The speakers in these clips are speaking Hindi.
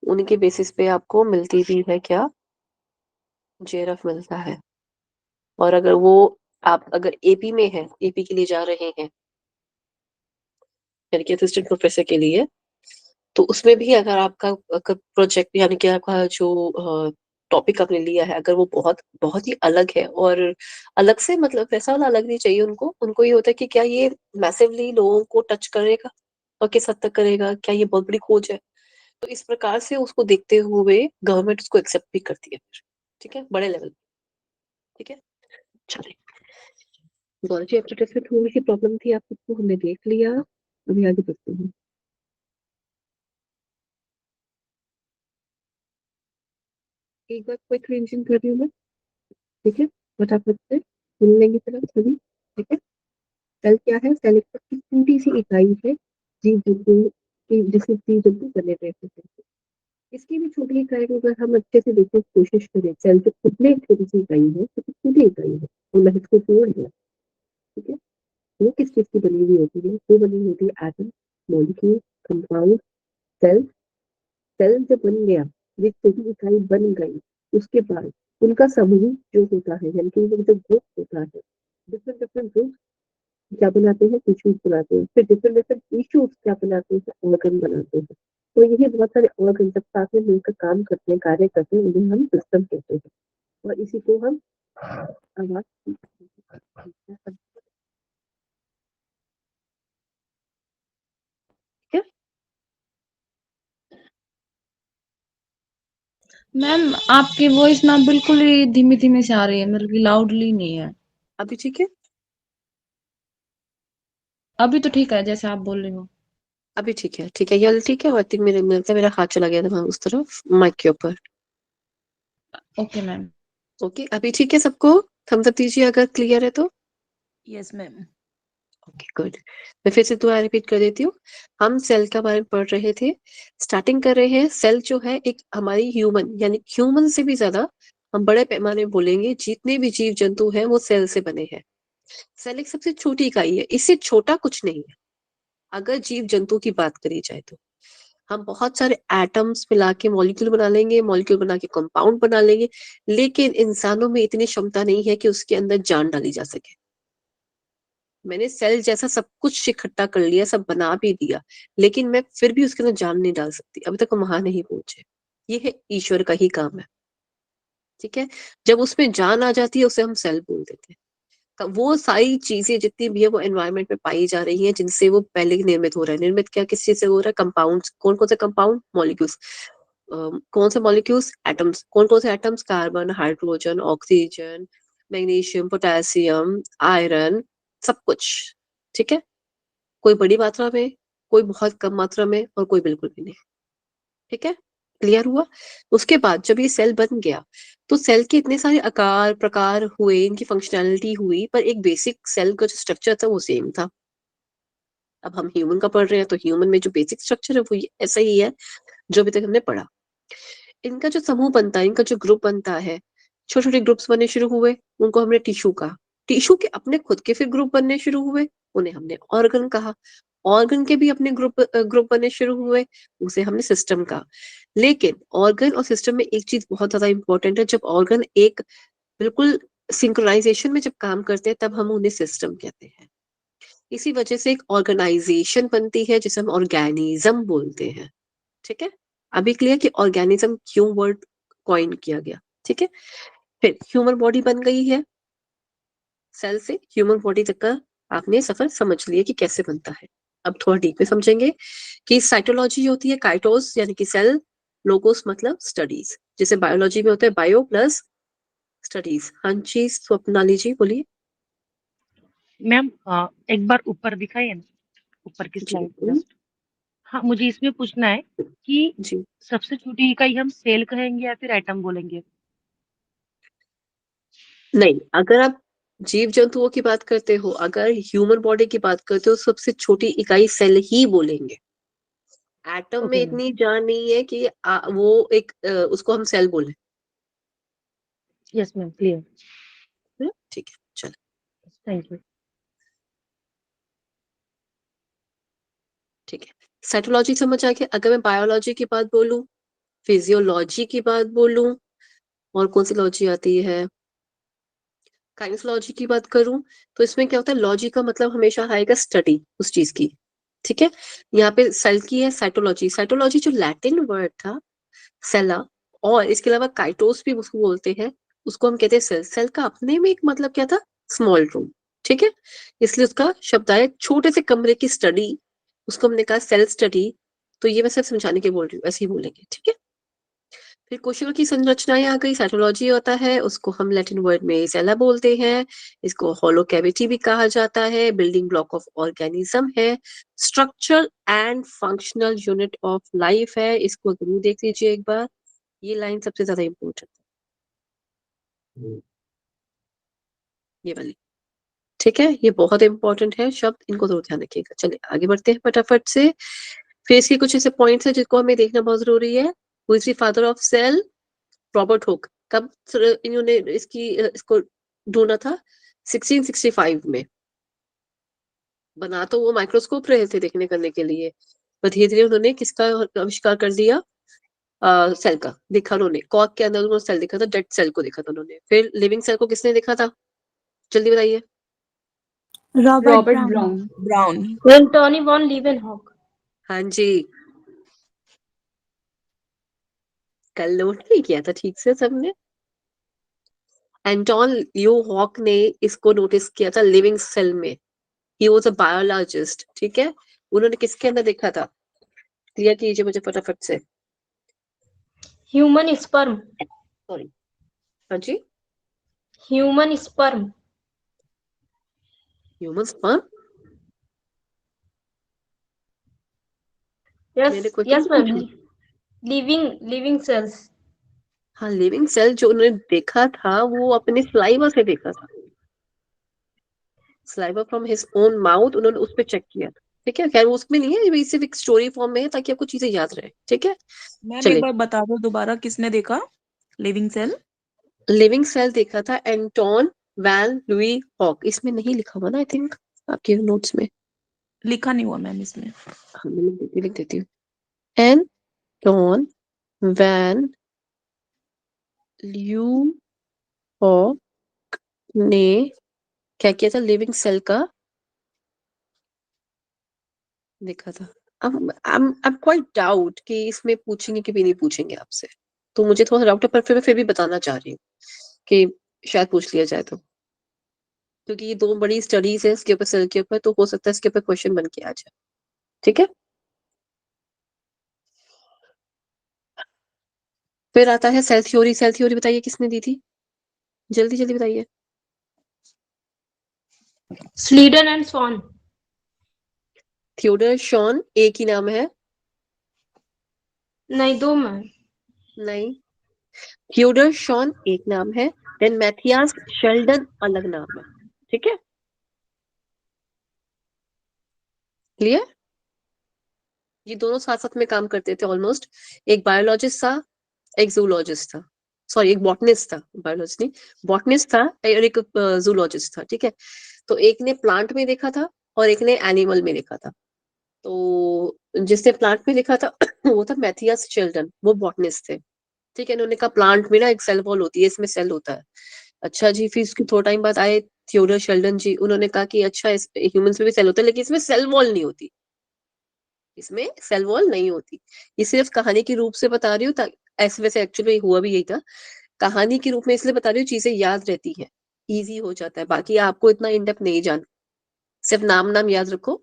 उनके बेसिस पे आपको मिलती भी है क्या, जेआरएफ मिलता है। और अगर वो आप अगर एपी में है, एपी के लिए जा रहे हैं यानी कि असिस्टेंट प्रोफेसर के लिए, तो उसमें भी अगर आपका प्रोजेक्ट यानी कि आपका जो टॉपिक आपने लिया है, अगर वो बहुत बहुत ही अलग है, और अलग से मतलब वैसा वाला अलग नहीं चाहिए उनको ये होता है कि क्या ये मैसिवली लोगों को टच करेगा और किस हद तक करेगा, क्या ये बहुत बड़ी खोज है। तो इस प्रकार से उसको देखते हुए गवर्नमेंट उसको एक्सेप्ट भी करती है फिर, ठीक है, बड़े लेवल। ठीक है, चलिए। बायोलॉजी एप्टीट्यूड में थोड़ी सी प्रॉब्लम थी, आपको हमने देख लिया, अभी आगे बढ़ते हैं। एक बार क्विक रिवीजन कर रही हूँ मैं, ठीक है, फटाफट से सुन लेंगे फिर आप सभी। ठीक है, सेल क्या है? सेल एक छोटी सी इकाई है जीव जंतु की, जिससे जीव जंतु बने रहते हैं। इसकी भी छोटी इकाई को अगर हम अच्छे से देखने की कोशिश करें, सेल जो खुद में एक छोटी सी इकाई है, तो छोटी इकाई है, वो महत्वपूर्ण है। ठीक है, वो किस चीज की बनी हुई होती है? वो बनी होती है atom, molecule, compound, cell. Cell जब बन गया, ये छोटी इकाई बन गई, उसके बाद उनका समूह जो होता है, यानी कि वो जो ग्रुप होता है, डिफरेंट डिफरेंट ग्रुप क्या बनाते हैं? टिश्यूज बनाते हैं। फिर डिफरेंट डिफरेंट टिश्यूज क्या बनाते हैं? ऑर्गन बनाते हैं। तो यही बहुत सारे ऑर्गन जब साथ में मिलकर काम करते हैं, कार्य करते हैं, उन्हें हम सिस्टम कहते हैं, और इसी को हम आवाज क्या। मैम आपकी वॉइस ना बिल्कुल ही धीमी धीमी से आ रही है, मतलब कि लाउडली नहीं है। अभी ठीक है? अभी तो ठीक है जैसे आप बोल रही हो। अभी ठीक है, ठीक है, ये ठीक है। आई थिंक मेरे मिलता मेरा हाथ चला गया था उस तरफ माइक के ऊपर। Okay ma'am. ओके, अभी ठीक है सबको? थम्स अप दीजिए अगर क्लियर है तो। Yes ma'am. Okay, good. मैं फिर से दोबारा रिपीट कर देती हूँ। हम सेल के बारे में पढ़ रहे थे, स्टार्टिंग कर रहे हैं। सेल जो है एक हमारी ह्यूमन, यानी ह्यूमन से भी ज्यादा हम बड़े पैमाने में बोलेंगे, जितने भी जीव जंतु हैं वो सेल से बने हैं। सेल एक सबसे छोटी इकाई है, इससे छोटा कुछ नहीं है अगर जीव जंतु की बात करी जाए तो। हम बहुत सारे एटम्स मिला के मॉलिक्यूल बना लेंगे, मॉलिक्यूल बना के कंपाउंड बना लेंगे, लेकिन इंसानों में इतनी क्षमता नहीं है कि उसके अंदर जान डाली जा सके। मैंने सेल जैसा सब कुछ इकट्ठा कर लिया, सब बना भी दिया, लेकिन मैं फिर भी उसके अंदर जान नहीं डाल सकती, अभी तक हम वहां नहीं पहुंचे। ये है ईश्वर का ही काम है। ठीक है, जब उसमें जान आ जाती है उसे हम सेल बोल देते हैं। वो सारी चीजें जितनी भी है वो एनवायरनमेंट में पाई जा रही हैं, जिनसे वो पहले ही निर्मित हो रहा है। निर्मित क्या किस चीज से हो रहा है? कंपाउंड्स। कौन कौन से कंपाउंड? मॉलिक्यूल्स। कौन से मॉलिक्यूल्स? एटम्स। कौन कौन से atoms? Carbon, hydrogen, oxygen, magnesium, potassium, iron, सब कुछ। ठीक है, कोई बड़ी मात्रा में, कोई बहुत कम मात्रा में, और कोई बिल्कुल भी नहीं। ठीक है, क्लियर हुआ? उसके बाद जब ये सेल बन गया, तो सेल के इतने सारे आकार प्रकार हुए, इनकी फंक्शनैलिटी हुई, पर एक बेसिक सेल का जो स्ट्रक्चर था वो सेम था। अब हम ह्यूमन का पढ़ रहे हैं, तो ह्यूमन में जो बेसिक स्ट्रक्चर है वो ऐसा ही है जो अभी तक हमने पढ़ा। इनका जो समूह बनता है, इनका जो ग्रुप बनता है, छोटे छोटे ग्रुप्स बनने शुरू हुए, उनको हमने टिश्यू कहा। टिश्यू के अपने खुद के फिर ग्रुप बनने शुरू हुए, उन्हें हमने ऑर्गन कहा। ऑर्गन के भी अपने ग्रुप बनने शुरू हुए, उसे हमने सिस्टम कहा। लेकिन ऑर्गन और सिस्टम में एक चीज बहुत ज्यादा इंपॉर्टेंट है, जब ऑर्गन एक बिल्कुल सिंक्रोनाइजेशन में जब काम करते हैं, तब हम उन्हें सिस्टम कहते हैं। इसी वजह से एक ऑर्गेनाइजेशन बनती है जिसे हम ऑर्गेनिज्म बोलते हैं। ठीक है, अभी क्लियर कि ऑर्गेनिज्म क्यों वर्ड कॉइन किया गया। ठीक है, फिर ह्यूमन बॉडी बन गई है। सेल से ह्यूमन बॉडी तक का आपने सफर समझ लिया कि कैसे बनता है। अब थोड़ा डीप में समझेंगे कि साइटोलॉजी होती है, काइटोस यानी कि सेल, लोगोस मतलब स्टडीज, जैसे बायोलॉजी में होता है बायो प्लस स्टडीज। हाँ जी, स्वप्नाली जी बोलिए। मैम एक बार ऊपर दिखाइए ना, ऊपर की जी स्लाइड बिल्कुल। जस्ट। हाँ, मुझे इसमें पूछना है कि जी सबसे छोटी इकाई हम सेल कहेंगे या फिर एटम बोलेंगे? नहीं, अगर आप जीव जंतुओं की बात करते हो, अगर ह्यूमन बॉडी की बात करते हो, सबसे छोटी इकाई सेल ही बोलेंगे। एटम में ओके मैम। इतनी जान नहीं है कि वो एक उसको हम सेल बोले। Yes ma'am, clear. ठीक है, चलो। Thank you. ठीक है, साइटोलॉजी समझ आ गया। अगर मैं बायोलॉजी की बात बोलूं, फिजियोलॉजी की बात बोलूं, और कौन सी लॉजी आती है, काइनेसोलॉजी की बात करूं, तो इसमें क्या होता है, लॉजी का मतलब हमेशा आएगा स्टडी उस चीज की, ठीक है। यहाँ पे सेल की है साइटोलॉजी, साइटोलॉजी जो लैटिन वर्ड था सेला, और इसके अलावा काइटोस भी उसको बोलते हैं, उसको हम कहते हैं सेल। सेल का अपने में एक मतलब क्या था, स्मॉल रूम, ठीक है, इसलिए उसका शब्द आया छोटे से कमरे की स्टडी, उसको हमने कहा सेल स्टडी। तो ये मैं सिर्फ समझाने के बोल रही हूँ, ऐसे ही बोलेंगे, ठीक है। फिर कोशिका की संरचनाएं आ गई, साइटोलॉजी होता है, उसको हम लैटिन वर्ड में सेला बोलते हैं। इसको होलो कैविटी भी कहा जाता है, बिल्डिंग ब्लॉक ऑफ ऑर्गेनिज्म है, structural and functional unit of life है। इसको जरूर देख लीजिए एक बार, ये लाइन सबसे ज्यादा इंपॉर्टेंट है, ये वाली, ठीक है, ये बहुत इंपॉर्टेंट है शब्द, इनको जरूर ध्यान रखिएगा। चलिए आगे बढ़ते हैं फटाफट से। फिर इसके कुछ ऐसे पॉइंट्स है जिसको हमें देखना बहुत जरूरी है। Who is the father of cell? Robert Hooke. कब इन्होंने इसको ढूंढा था? 1665 में। बना तो वो माइक्रोस्कोप रहे थे देखने करने के लिए, पर धीरे धीरे उन्होंने किसका आविष्कार कर दिया? सेल का देखा उन्होंने, कॉर्क के अंदर उन्होंने सेल देखा था, डेड सेल को देखा था उन्होंने। फिर लिविंग सेल को किसने देखा था, जल्दी बताइए। Robert brown. Antony von Leeuwenhoek. हाँ जी, कल नोट नहीं किया था ठीक से सबने। एंटोन लियो हॉक ने इसको नोटिस किया था लिविंग सेल में। ही वॉज अ बायोलॉजिस्ट, ठीक है। उन्होंने किसके अंदर देखा था, क्लियर कीजिए मुझे फटाफट से। Human sperm. सॉरी, हाँ जी, human sperm. Human sperm. Yes मैंने क्वेश्चन यस मैम, पूछा, लिविंग सेल्स। हाँ लिविंग सेल जो उन्होंने देखा था वो अपने स्लाइवा से देखा था, saliva from his own mouth, उन्होंने उस पर चेक किया था, ठीक है। खैर वो उसमें नहीं है, ये सिर्फ एक स्टोरी फॉर्म में है ताकि आपको चीजें याद रहे, ठीक है। मैम एक चलिए, बार बता दो दोबारा, किसने देखा लिविंग सेल? लिविंग सेल देखा था एंटोन वैन लुई हॉक। इसमें नहीं लिखा हुआ ना, आई थिंक आपके नोट्स में। लिखा नहीं हुआ मैम इसमें। हाँ, मैं लिख देती हूँ। एंटोन वैन ल्यू हॉक ने क्या किया था, लिविंग सेल का देखा था। I'm quite doubt कि इसमें पूछेंगे कि भी नहीं पूछेंगे आपसे, तो मुझे थोड़ा डाउट है, पर फिर भी बताना चाह रही हूँ कि शायद पूछ लिया जाए, तो क्योंकि ये दो बड़ी स्टडीज है इसके ऊपर, सेल के ऊपर, तो हो सकता है इसके ऊपर क्वेश्चन बन के आ जाए, ठीक है। फिर आता है सेल थ्योरी। सेल थ्योरी बताइए किसने दी थी, जल्दी जल्दी बताइए। Schleiden and Schwann. Theodor Schwann एक ही नाम है? नहीं, दो मैम। नहीं, थियोडर शॉन एक नाम है, देन मैथियास शेल्डन अलग नाम है, ठीक है, क्लियर। ये दोनों साथ साथ में काम करते थे ऑलमोस्ट। एक बायोलॉजिस्ट था, एक जूलॉजिस्ट था, सॉरी एक बॉटनिस्ट था, बायोलॉजिस्ट नहीं, बॉटनिस्ट था, और एक जूलॉजिस्ट था, ठीक है। तो एक ने प्लांट में देखा था और एक ने एनिमल में देखा था। तो जिसने प्लांट में देखा था वो था मैथियास चिल्ड्रन, वो बॉटनिस्ट थे, ठीक है। इन्होंने कहा प्लांट में ना एक सेल वॉल होती है, इसमें सेल होता है। अच्छा जी, फिर इसके थोड़ा टाइम बाद आए थियोडर शेल्डन जी, उन्होंने कहा कि अच्छा इस ह्यूमंस में भी सेल होता है, लेकिन इसमें सेल वॉल नहीं होती, इसमें सेल वॉल नहीं होती। ये सिर्फ कहानी के रूप से बता रही हूँ, ऐसे वैसे एक्चुअली हुआ भी यही था, कहानी के रूप में इसलिए बता रही हूँ, चीजें याद रहती है, इजी हो जाता है। बाकी आपको इतना इन डेप्थ नहीं जान, सिर्फ नाम नाम याद रखो,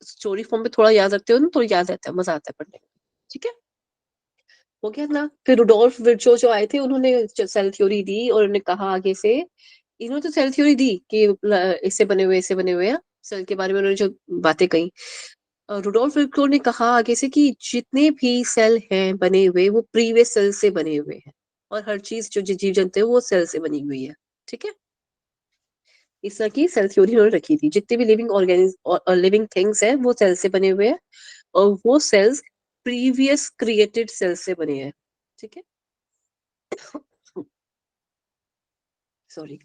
स्टोरी फॉर्म में थोड़ा याद रखते हो ना तो याद रहता है, मजा आता है पढ़ने में, ठीक है। हो गया ना। फिर रुडोल्फ विर्चो जो आए थे, उन्होंने सेल थ्योरी दी और उन्होंने कहा आगे से, इन्होंने तो सेल थ्योरी दी कि इससे बने हुए हैं सेल के बारे में, उन्होंने जो बातें कही। रुडोल्फ विर्चो ने कहा आगे से कि जितने भी सेल हैं बने हुए, वो प्रीवियस सेल से बने हुए हैं, और हर चीज जो जीव जंतु है वो सेल से बनी हुई है, ठीक है। इस तरह की सेल थ्योरी उन्होंने रखी थी। जितने भी लिविंग ऑर्गेनिज्म और लिविंग थिंग्स है वो सेल से बने हुए हैं, और वो सेल्स प्रीवियस क्रिएटेड सेल से बने हैं, ठीक है। सॉरी।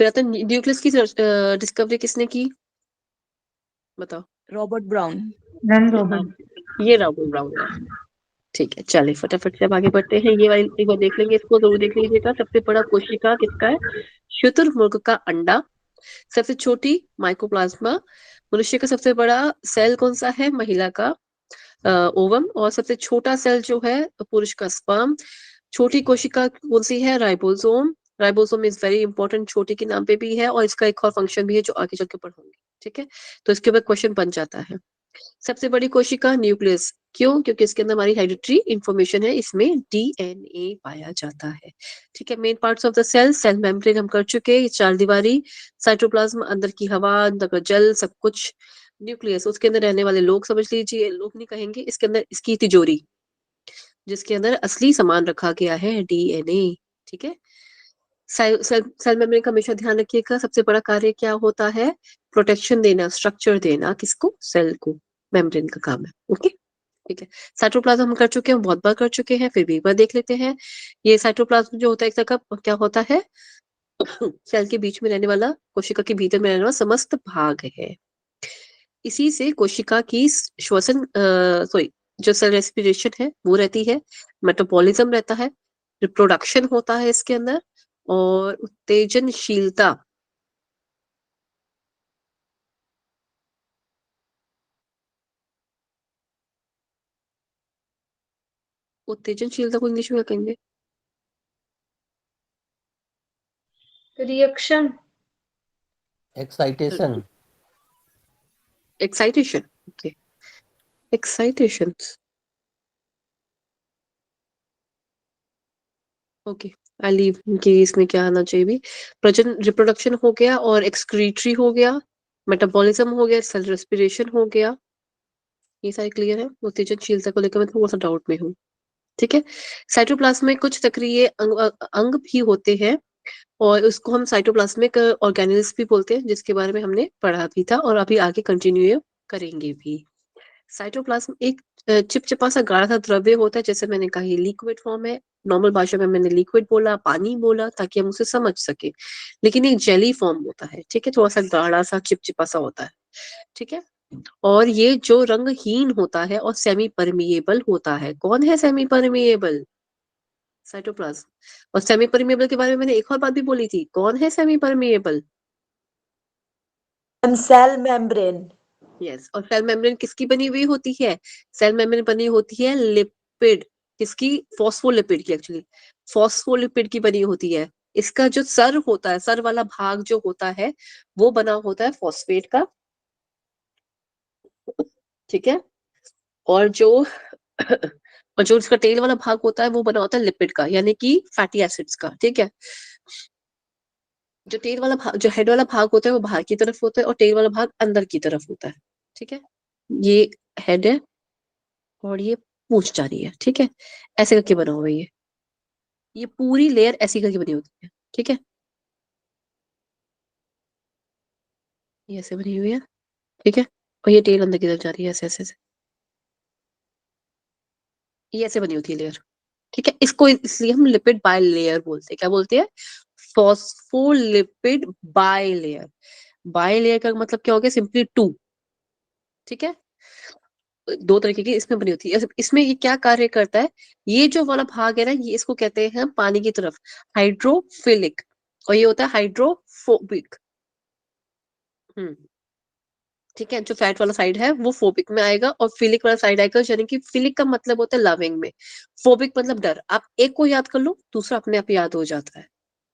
फिर आता है न्यूक्लियस की डिस्कवरी किसने की, बताओ। Robert brown. Ma'am Robert. ये रॉबर्ट ब्राउन है, ठीक है, चलिए फटाफट से अब आगे बढ़ते हैं। ये वाली एक बार देख लेंगे, इसको जरूर देख लीजिएगा। सबसे बड़ा कोशिका किसका है? शुतुरमुर्ग का अंडा। सबसे छोटी माइकोप्लाज्मा। मनुष्य का सबसे बड़ा सेल कौन सा है? महिला का ओवम। और सबसे छोटा सेल जो है पुरुष का स्पर्म। छोटी कोशिका कौन सी है? Ribosome. Ribosome is very important, छोटी के नाम पे भी है और इसका एक और फंक्शन भी है जो आगे चल के पढ़ोगे। ठीक है, तो इसके ऊपर क्वेश्चन बन जाता है। सबसे बड़ी कोशिका न्यूक्लियस। क्यों? क्योंकि इसके अंदर हमारी हेरिडिटरी इंफॉर्मेशन है, इसमें डीएनए पाया जाता है। ठीक है, main parts of the cell, cell membrane हम कर चुके, चार दीवारी, साइटोप्लाज्म, अंदर की हवा, अंदर का जल, सब कुछ। न्यूक्लियस, उसके अंदर रहने वाले लोग समझ लीजिए, लोग नहीं कहेंगे, इसके अंदर इसकी तिजोरी जिसके अंदर असली सामान रखा गया है, डीएनए। ठीक है, सेल मेम्ब्रेन का हमेशा ध्यान रखिएगा, सबसे बड़ा कार्य क्या होता है? प्रोटेक्शन देना, स्ट्रक्चर देना, किसको? सेल को। मेम्ब्रेन का काम है। ओके, ठीक है। साइटोप्लाज्म हम कर चुके हैं, बहुत बार कर चुके हैं, फिर भी एक बार देख लेते हैं। ये साइटोप्लाज्म जो होता है एक तरह का क्या होता है? सेल के बीच में रहने वाला, कोशिका के भीतर में रहने वाला समस्त भाग है। इसी से कोशिका की श्वसन सॉरी जो सेल रेस्पिरेशन है वो रहती है, मेटाबॉलिज्म रहता है, रिप्रोडक्शन होता है इसके अंदर, और उत्तेजनशीलता। उत्तेजनशीलता को इंग्लिश में क्या कहेंगे? Reaction, excitation. Excitation. Okay, excitation. Okay, I leave कि इसमें क्या आना चाहिए भी। प्रजनन, रिप्रोडक्शन हो गया, और एक्सक्रीटरी हो गया, मेटाबॉलिज्म हो गया, सेल रेस्पिरेशन हो गया। ये सारे क्लियर है? उत्तेजनशीलता को लेकर मैं थोड़ा सा डाउट में हूँ। ठीक है, साइटोप्लाज्म में कुछ सक्रिय अंग भी होते हैं, और उसको हम साइटोप्लाज्मिक ऑर्गेनेल्स भी बोलते हैं, जिसके बारे में हमने पढ़ा भी था और अभी आगे कंटिन्यू करेंगे भी। साइटोप्लाज्म एक चिपचिपा सा गाढ़ा सा द्रव्य होता है, जैसे मैंने कहा ये लिक्विड फॉर्म है। नॉर्मल भाषा में मैंने लिक्विड बोला, पानी बोला, ताकि हम उसे समझ सके, लेकिन एक जेली फॉर्म होता है। ठीक है, थोड़ा सा गाढ़ा सा चिपचिपा सा होता है। ठीक है, और ये जो रंगहीन होता है और सेमी परमिएबल होता है। कौन है सेमी परमिएबल? साइटोप्लाज्म। और सेमी परमिएबल के बारे में मैंने एक और बात भी बोली थी, कौन है semi permeable? Cell membrane. Yes, और सेल मेम्ब्रेन किसकी बनी हुई होती है? सेल मेम्ब्रेन बनी होती है लिपिड, किसकी? फॉस्फोलिपिड की, एक्चुअली फॉस्फोलिपिड की बनी होती है। इसका जो सर होता है, सर वाला भाग जो होता है, वो बना होता है फॉस्फेट का। ठीक है, और जो और जो इसका टेल वाला भाग होता है वो बना होता है लिपिड का, यानी कि फैटी एसिड्स का। ठीक है, जो टेल वाला भाग, जो हेड वाला भाग होता है वो बाहर की तरफ होता है, और टेल वाला भाग अंदर की तरफ होता है। ठीक है, ये हेड है और ये पूंछ जा रही है। ठीक है, ऐसे करके बना हुआ है ये पूरी लेयर ऐसी करके बनी होती है। ठीक है, ये ऐसे बनी हुई है। ठीक है, और ये टेल अंदर की तरफ जा रही है, ऐसे ऐसे ऐसे। ये ऐसे बनी होती है लेयर। ठीक है, इसको इसलिए हम लिपिड बाय लेयर बोलते हैं। क्या बोलते हैं? Phospholipid bilayer. Bilayer का मतलब क्या हो गया? Simply two. ठीक है, दो तरीके की इसमें बनी होती है। इसमें ये क्या कार्य करता है? ये जो वाला भाग है ना, ये इसको कहते हैं हम पानी की तरफ हाइड्रोफिलिक, और ये होता है हाइड्रोफोबिक। ठीक है, जो फैट वाला साइड है वो फोबिक में आएगा, और फिलिक वाला साइड आएगा, यानी कि फिलिक का मतलब होता है लविंग में, फोबिक मतलब डर। आप एक को याद कर लो, दूसरा अपने आप याद हो जाता है।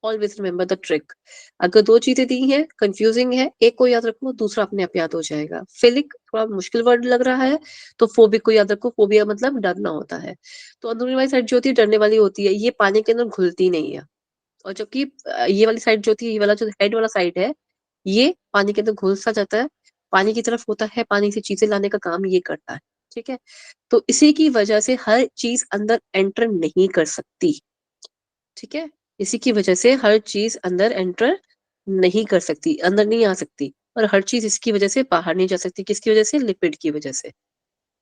Always remember the trick. अगर दो चीजें दी हैं, कंफ्यूजिंग है, एक को याद रखो, दूसरा अपने आप याद हो जाएगा। फिलिक थोड़ा मुश्किल वर्ड लग रहा है, तो फोबिक को याद रखो। फोबिया मतलब डरना होता है। तो अंदरूनी वाली साइड जो होती है डरने वाली होती है, ये पानी के अंदर घुलती नहीं है। और जबकि ये वाली साइड जो थी, ये वाला जो हेड वाला साइड है, ये पानी के अंदर घुल सा जाता है, पानी की तरफ होता है, पानी से चीजें लाने का काम ये करता है। ठीक है, तो इसी की वजह से हर चीज अंदर एंटर नहीं कर सकती। ठीक है, इसी की वजह से हर चीज अंदर एंटर नहीं कर सकती, अंदर नहीं आ सकती, और हर चीज इसकी वजह से बाहर नहीं जा सकती। किसकी वजह से? लिपिड की वजह से।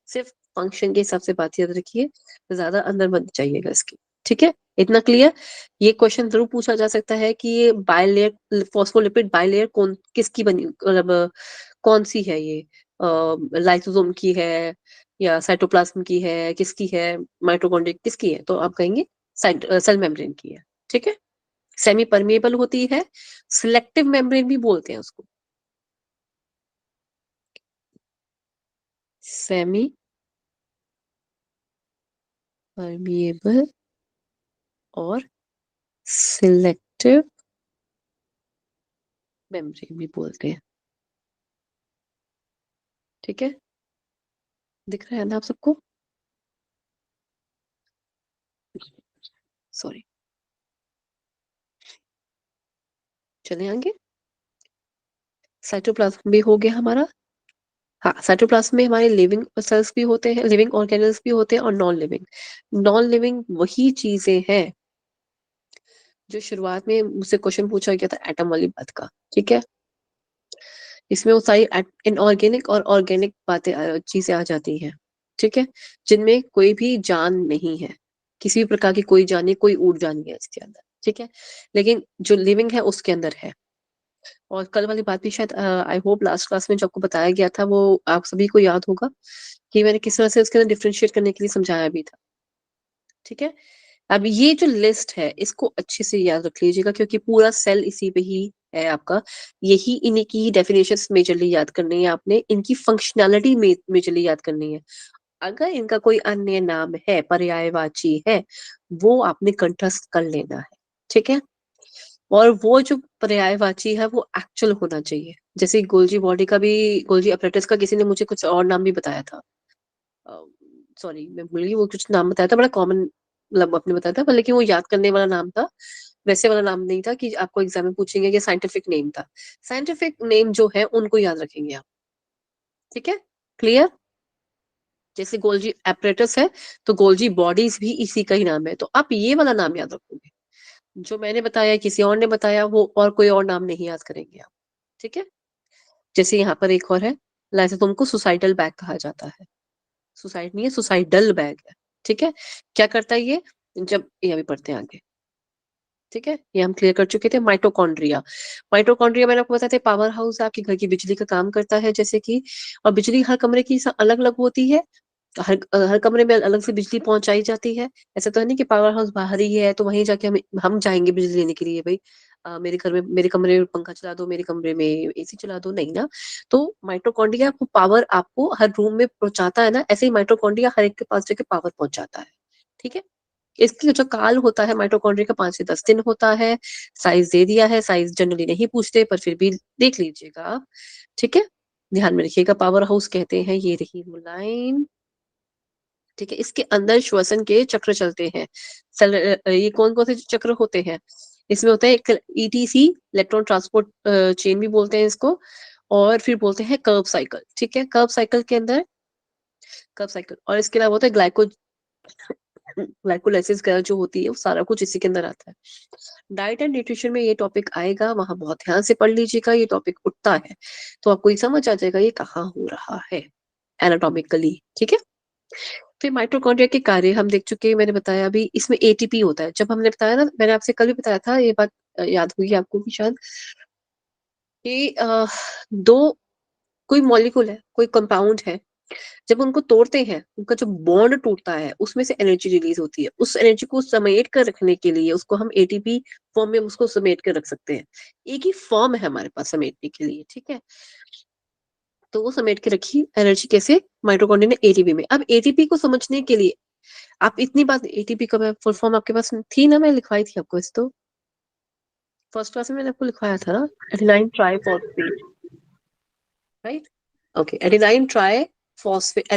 सिर्फ फंक्शन के हिसाब से बात याद रखिए, ज्यादा अंदर मत जाइएगा इसकी। ठीक है, इतना क्लियर? ये क्वेश्चन जरूर पूछा जा सकता है कि ये बायलेयर, फॉस्फोलिपिड बायलेयर कौन किसकी बनी, मतलब कौन सी है ये? लाइसोसोम की है, या साइटोप्लाज्म की है, किसकी है, माइटोकॉन्ड्रिया किसकी है, तो आप कहेंगे सेल मेम्ब्रेन की है। ठीक है, सेमी परमेबल होती है, सिलेक्टिव मेम्ब्रेन भी बोलते हैं उसको, सेमी परमेबल और सिलेक्टिव मेम्ब्रेन भी बोलते हैं। ठीक है, दिख रहा है ना आप सबको? सॉरी, चले आगे। साइटोप्लाज्म भी हो गया हमारा। हाँ, साइटोप्लाज्म में हमारे लिविंग सेल्स भी होते हैं, लिविंग ऑर्गेनल्स भी होते हैं और नॉन लिविंग। नॉन लिविंग वही चीजें हैं जो शुरुआत में मुझसे क्वेश्चन पूछा गया था एटम वाली बात का। ठीक है, इसमें वो सारी इनऑर्गेनिक और ऑर्गेनिक बातें चीजें आ जाती हैं। ठीक है, जिनमें कोई भी जान नहीं है, किसी भी प्रकार की कोई जान नहीं, कोई ऊर्जा नहीं है इसके अंदर। ठीक है, लेकिन जो लिविंग है उसके अंदर है। और कल वाली बात भी शायद आई होप लास्ट क्लास में जो आपको बताया गया था वो आप सभी को याद होगा कि मैंने किस तरह से उसके अंदर डिफरेंशिएट करने के लिए समझाया भी था। ठीक है, अब ये जो लिस्ट है इसको अच्छे से याद रख लीजिएगा क्योंकि पूरा सेल इसी पे ही है आपका। यही इन्हीं की डेफिनेशंस मेजरली याद करनी है आपने, इनकी फंक्शनैलिटी मेजरली याद करनी है। अगर इनका कोई अन्य नाम है, पर्यायवाची है, वो आपने कंठस्थ कर लेना है। ठीक है, और वो जो पर्यायवाची है वो एक्चुअल होना चाहिए। जैसे गोल्जी बॉडी का भी, गोल्जी अपरेटस का किसी ने मुझे कुछ और नाम भी बताया था, सॉरी मैं भूल गई, वो कुछ नाम बताया था बड़ा कॉमन, मतलब आपने बताया था, पर लेकिन वो याद करने वाला नाम था, वैसे वाला नाम नहीं था कि आपको एग्जाम में पूछेंगे ये साइंटिफिक नेम था। साइंटिफिक नेम जो है उनको याद रखेंगे आप। ठीक है, क्लियर? जैसे गोल्जी एपरेटस है तो गोल्जी बॉडीज भी इसी का ही नाम है, तो आप ये वाला नाम याद रखोगे। जो मैंने बताया किसी और ने बताया वो और कोई और नाम नहीं याद करेंगे आप। ठीक है, जैसे यहाँ पर एक और है, लाइसोसोम सुसाइडल बैग कहा जाता है। सुसाइड नहीं है, सुसाइडल बैग है। ठीक है, क्या करता है ये, जब ये अभी पढ़ते हैं आगे। ठीक है, ये हम क्लियर कर चुके थे। माइटोकॉन्ड्रिया, माइटोकॉन्ड्रिया मैंने आपको बताया था पावर हाउस आपके घर की बिजली का काम करता है जैसे कि, और बिजली हर कमरे की अलग अलग होती है, हर कमरे में अलग से बिजली पहुंचाई जाती है। ऐसा तो है नहीं कि पावर हाउस बाहर ही है तो वहीं जाके हम जाएंगे बिजली लेने के लिए, भाई मेरे घर में, मेरे कमरे में पंखा चला दो, मेरे कमरे में एसी चला दो, नहीं ना। तो माइटोकॉन्ड्रिया को पावर आपको हर रूम में पहुंचाता है ना, ऐसे ही माइटोकॉन्ड्रिया हर एक के पास जाके पावर पहुंचाता है। ठीक है, इसकी जो काल होता है माइटोकॉन्ड्रिया का 5 से 10 दिन होता है। साइज दे दिया है, साइज जनरली नहीं पूछते पर फिर भी देख लीजिएगा आप। ठीक है, ध्यान में रखिएगा, पावर हाउस कहते हैं, ये रही वो लाइन। ठीक है, इसके अंदर श्वसन के चक्र चलते हैं। ये कौन कौन से चक्र होते हैं, इसमें होता है एक ईटीसी, इलेक्ट्रॉन ट्रांसपोर्ट चेन भी बोलते हैं इसको, और फिर बोलते हैं कर्व साइकिल। ठीक है, कर्व साइकिल के अंदर, कर्व साइकिल, और इसके अलावा होता है ग्लाइकोलाइसिस जो होती है वो सारा कुछ इसी के अंदर आता है। डाइट एंड न्यूट्रिशन में ये टॉपिक आएगा, वहां बहुत ध्यान से पढ़ लीजिएगा, ये टॉपिक उठता है तो आपको ये समझ आ जाएगा ये कहाँ हो रहा है एनाटॉमिकली। ठीक है, फिर माइटोकॉन्ड्रिया के कार्य हम देख चुके हैं, मैंने बताया अभी, इसमें एटीपी होता है। जब हमने बताया ना, मैंने आपसे कल भी बताया था ये बात, याद होगी आपको भी शायद, कि दो, कोई मॉलिक्यूल है, कोई कंपाउंड है, जब उनको तोड़ते हैं उनका जो बॉन्ड टूटता है उसमें से एनर्जी रिलीज होती है। उस एनर्जी को समेट कर रखने के लिए उसको हम एटीपी फॉर्म में उसको समेट कर रख सकते हैं। एक ही फॉर्म है हमारे पास समेटने के लिए। ठीक है, तो वो समेट के रखी एनर्जी कैसे, माइटोकॉन्ड्रिया ने एटीपी में। अब एटीपी को समझने के लिए आप इतनी बात, एटीपी का मैं फुल फॉर्म आपके पास थी ना, मैं लिखवाई थी आपको इस, तो फर्स्ट क्लास में मैंने आपको लिखवाया था ना, adenine triphosphate, right? Okay, adenine triphosphate,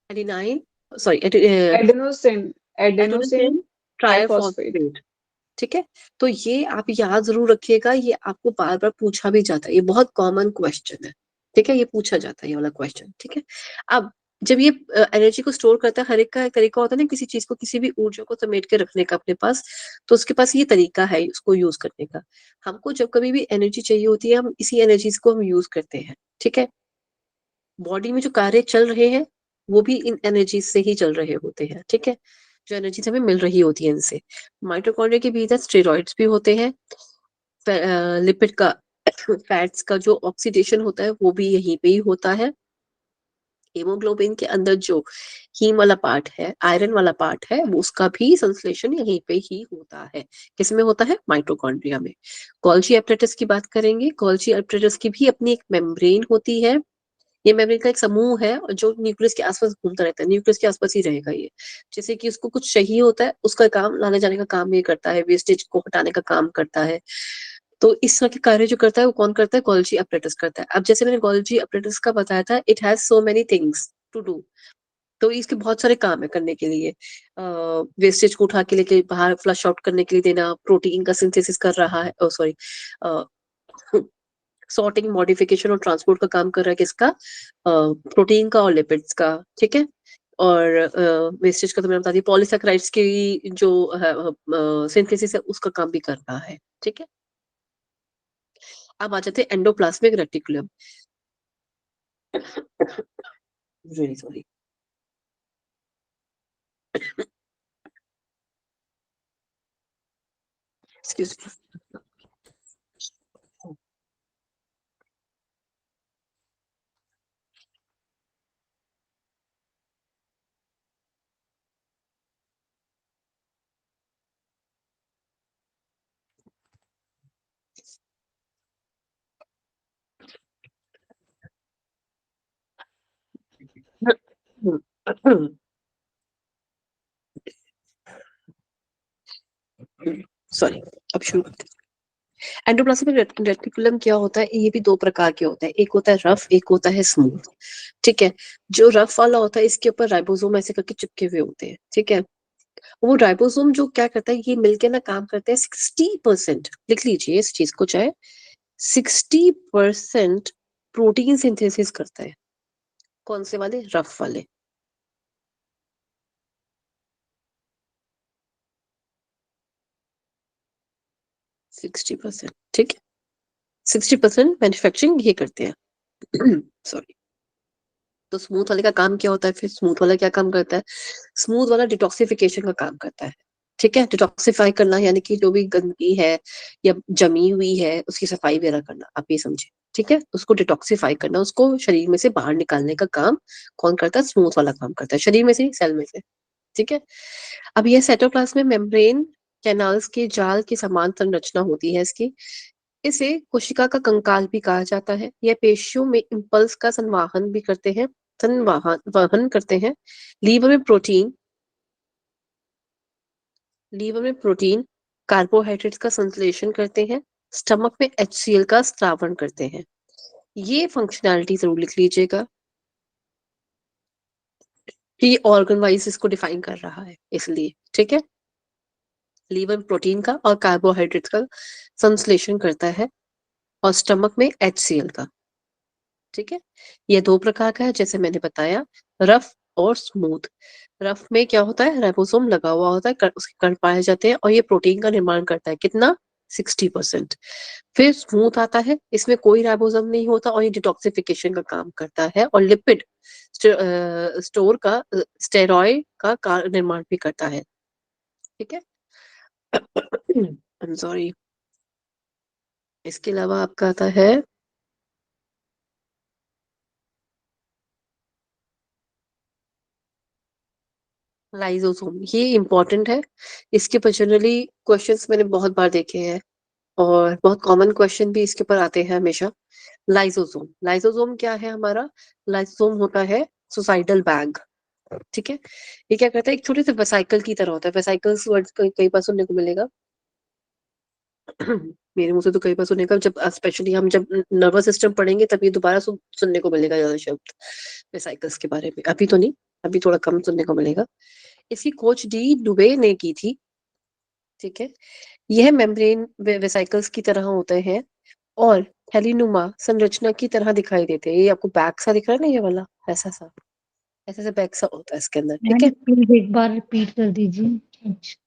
adenine, sorry adenosine adenosine triphosphate. Triphosphate. ठीक है, तो ये आप याद जरूर रखिएगा, ये आपको बार बार पूछा भी जाता है, ये बहुत कॉमन क्वेश्चन है। ठीक है, ये पूछा जाता है ये वाला क्वेश्चन। ठीक है, अब जब ये एनर्जी को स्टोर करता है, हर एक का तरीका होता है ना, किसी चीज को, किसी भी ऊर्जा को समेट के रखने का अपने पास, तो उसके पास ये तरीका है उसको यूज करने का। हमको जब कभी भी एनर्जी चाहिए होती है, हम इसी एनर्जीज को हम यूज करते हैं। ठीक है, बॉडी में जो कार्य चल रहे हैं वो भी इन एनर्जीज से ही चल रहे होते हैं। ठीक है, जो एनर्जीज हमें मिल रही होती है इनसे। माइटोकॉन्ड्रिया के भीतर स्टेरॉइड्स भी होते हैं, लिपिड का फैट्स का जो ऑक्सीडेशन होता है वो भी यहीं पे ही होता है। हेमोग्लोबिन के अंदर जो हीम वाला पार्ट है, आयरन वाला पार्ट है, वो उसका भी संश्लेषण यहीं पे ही होता है। किसमें होता है? माइटोकॉन्ड्रिया में। गोल्गी एपरेटस की बात करेंगे। गोल्गी एपरेटस की भी अपनी एक मेम्ब्रेन होती है। ये मेम्ब्रेन का एक समूह है जो न्यूक्लियस के आसपास घूमता रहता है, न्यूक्लियस के आसपास ही रहेगा ये। जैसे कि उसको कुछ चाहिए होता है, उसका काम लाने जाने का काम ये करता है, वेस्टेज को हटाने का काम करता है। तो इस तरह के कार्य जो करता है वो कौन करता है? गोल्गी एपरेटस करता है। अब जैसे मैंने गोल्गी एपरेटस का बताया था, it has so many things to do. तो इसके बहुत सारे काम है करने के लिए। वेस्टेज को उठा के लेके बाहर फ्लश आउट करने के लिए देना, प्रोटीन का सिंथेसिस कर रहा है, सॉरी, सॉर्टिंग, मॉडिफिकेशन और ट्रांसपोर्ट का काम कर रहा है किसका? प्रोटीन का और लिपिड्स का। ठीक है। और वेस्टेज का तो मैंने बता दिया। पॉलीसैकेराइड्स की जो सिंथेसिस है उसका काम भी कर रहा है। ठीक है। अब आ जाते हैं endoplasmic reticulum. Really sorry. Excuse me. Sorry, अब शुरू करते हैं। एंडोप्लाज्मिक रेटिकुलम क्या होता है? ये भी दो प्रकार के होते हैं, एक होता है रफ, एक होता है स्मूथ। ठीक है। जो रफ वाला होता है इसके ऊपर राइबोसोम ऐसे करके चिपके हुए होते हैं। ठीक है। वो राइबोसोम जो क्या करता है, ये मिलके ना काम करते हैं 60%, लिख लीजिए इस चीज को चाहे, 60% प्रोटीन सिंथेसिस करता है। कौन से वाले? रफ वाले। Sixty percent. ठीक है। 60% मैन्युफैक्चरिंग ये करते हैं। सॉरी। तो स्मूथ वाले का काम क्या होता है? फिर स्मूथ वाला क्या काम करता है? स्मूथ वाला डिटॉक्सिफिकेशन का काम करता है। ठीक है। डिटॉक्सिफाई करना यानी कि जो भी गंदगी है या जमी हुई है उसकी सफाई वगैरह करना, आप ये समझे। ठीक है। उसको डिटॉक्सिफाई करना, उसको शरीर में से बाहर निकालने का काम कौन करता है? स्मूथ वाला काम करता है, शरीर में से, सेल में से। ठीक है। अब यह साइटोप्लाज्म में मेम्ब्रेन कैनाल्स के जाल की समान संरचना होती है इसकी। इसे कोशिका का कंकाल भी कहा जाता है। यह पेशियों में इम्पल्स का संवाहन भी करते हैं, वहन करते हैं। लीवर में प्रोटीन लीवर में प्रोटीन कार्बोहाइड्रेट्स का संश्लेषण करते हैं। स्टमक में HCl का स्त्रावण करते हैं। ये फंक्शनैलिटी जरूर लिख लीजिएगा कि ऑर्गन वाइज इसको डिफाइन कर रहा है, इसलिए। ठीक है। लीवर प्रोटीन का और कार्बोहाइड्रेट्स का संश्लेषण करता है और स्टमक में HCl का। ठीक है। ये दो प्रकार का है जैसे मैंने बताया, रफ और स्मूथ। रफ में क्या होता है? राइबोसोम लगा हुआ होता है, उसके कण पाए जाते हैं और ये प्रोटीन का निर्माण करता है। कितना? 60%। फिर स्मूथ आता है, इसमें कोई राइबोसोम नहीं होता और ये डिटॉक्सिफिकेशन का काम करता है और लिपिड स्टोर का स्टेरॉयड का निर्माण भी करता है। ठीक है। I am sorry. इसके अलावा आपका आता है लाइसोसोम। ये इंपॉर्टेंट है। इसके पर जनरली क्वेश्चंस मैंने बहुत बार देखे हैं और बहुत कॉमन क्वेश्चन भी इसके ऊपर आते हैं हमेशा। लाइसोसोम, लाइसोसोम क्या है हमारा? लाइसोसोम होता है सुसाइडल बैग। ठीक है। ये क्या करता है? एक छोटे से वेसाइकल की तरह होता है। वेसाइकल्स वर्ड कई बार सुनने को मिलेगा। मेरे मुंह से तो कई बार सुनने का, जब स्पेशली हम जब नर्वस सिस्टम पढ़ेंगे तब ये दोबारा सुनने को मिलेगा ज्यादा शब्द वेसाइकल्स के बारे में। अभी तो नहीं, अभी थोड़ा कम सुनने को मिलेगा। इसकी खोज डी डुबे ने की थी। ठीक है। यह मेम्ब्रेन वेसाइकल्स की तरह होते हैं और थैलीनुमा संरचना की तरह दिखाई देते हैं। ये आपको बैग सा दिख रहा है ना, ये वाला ऐसा सा, ऐसा सा बैग सा होता है इसके अंदर। ठीक मैम है। प्लीज एक बार रिपीट कर दीजिए। अच्छा।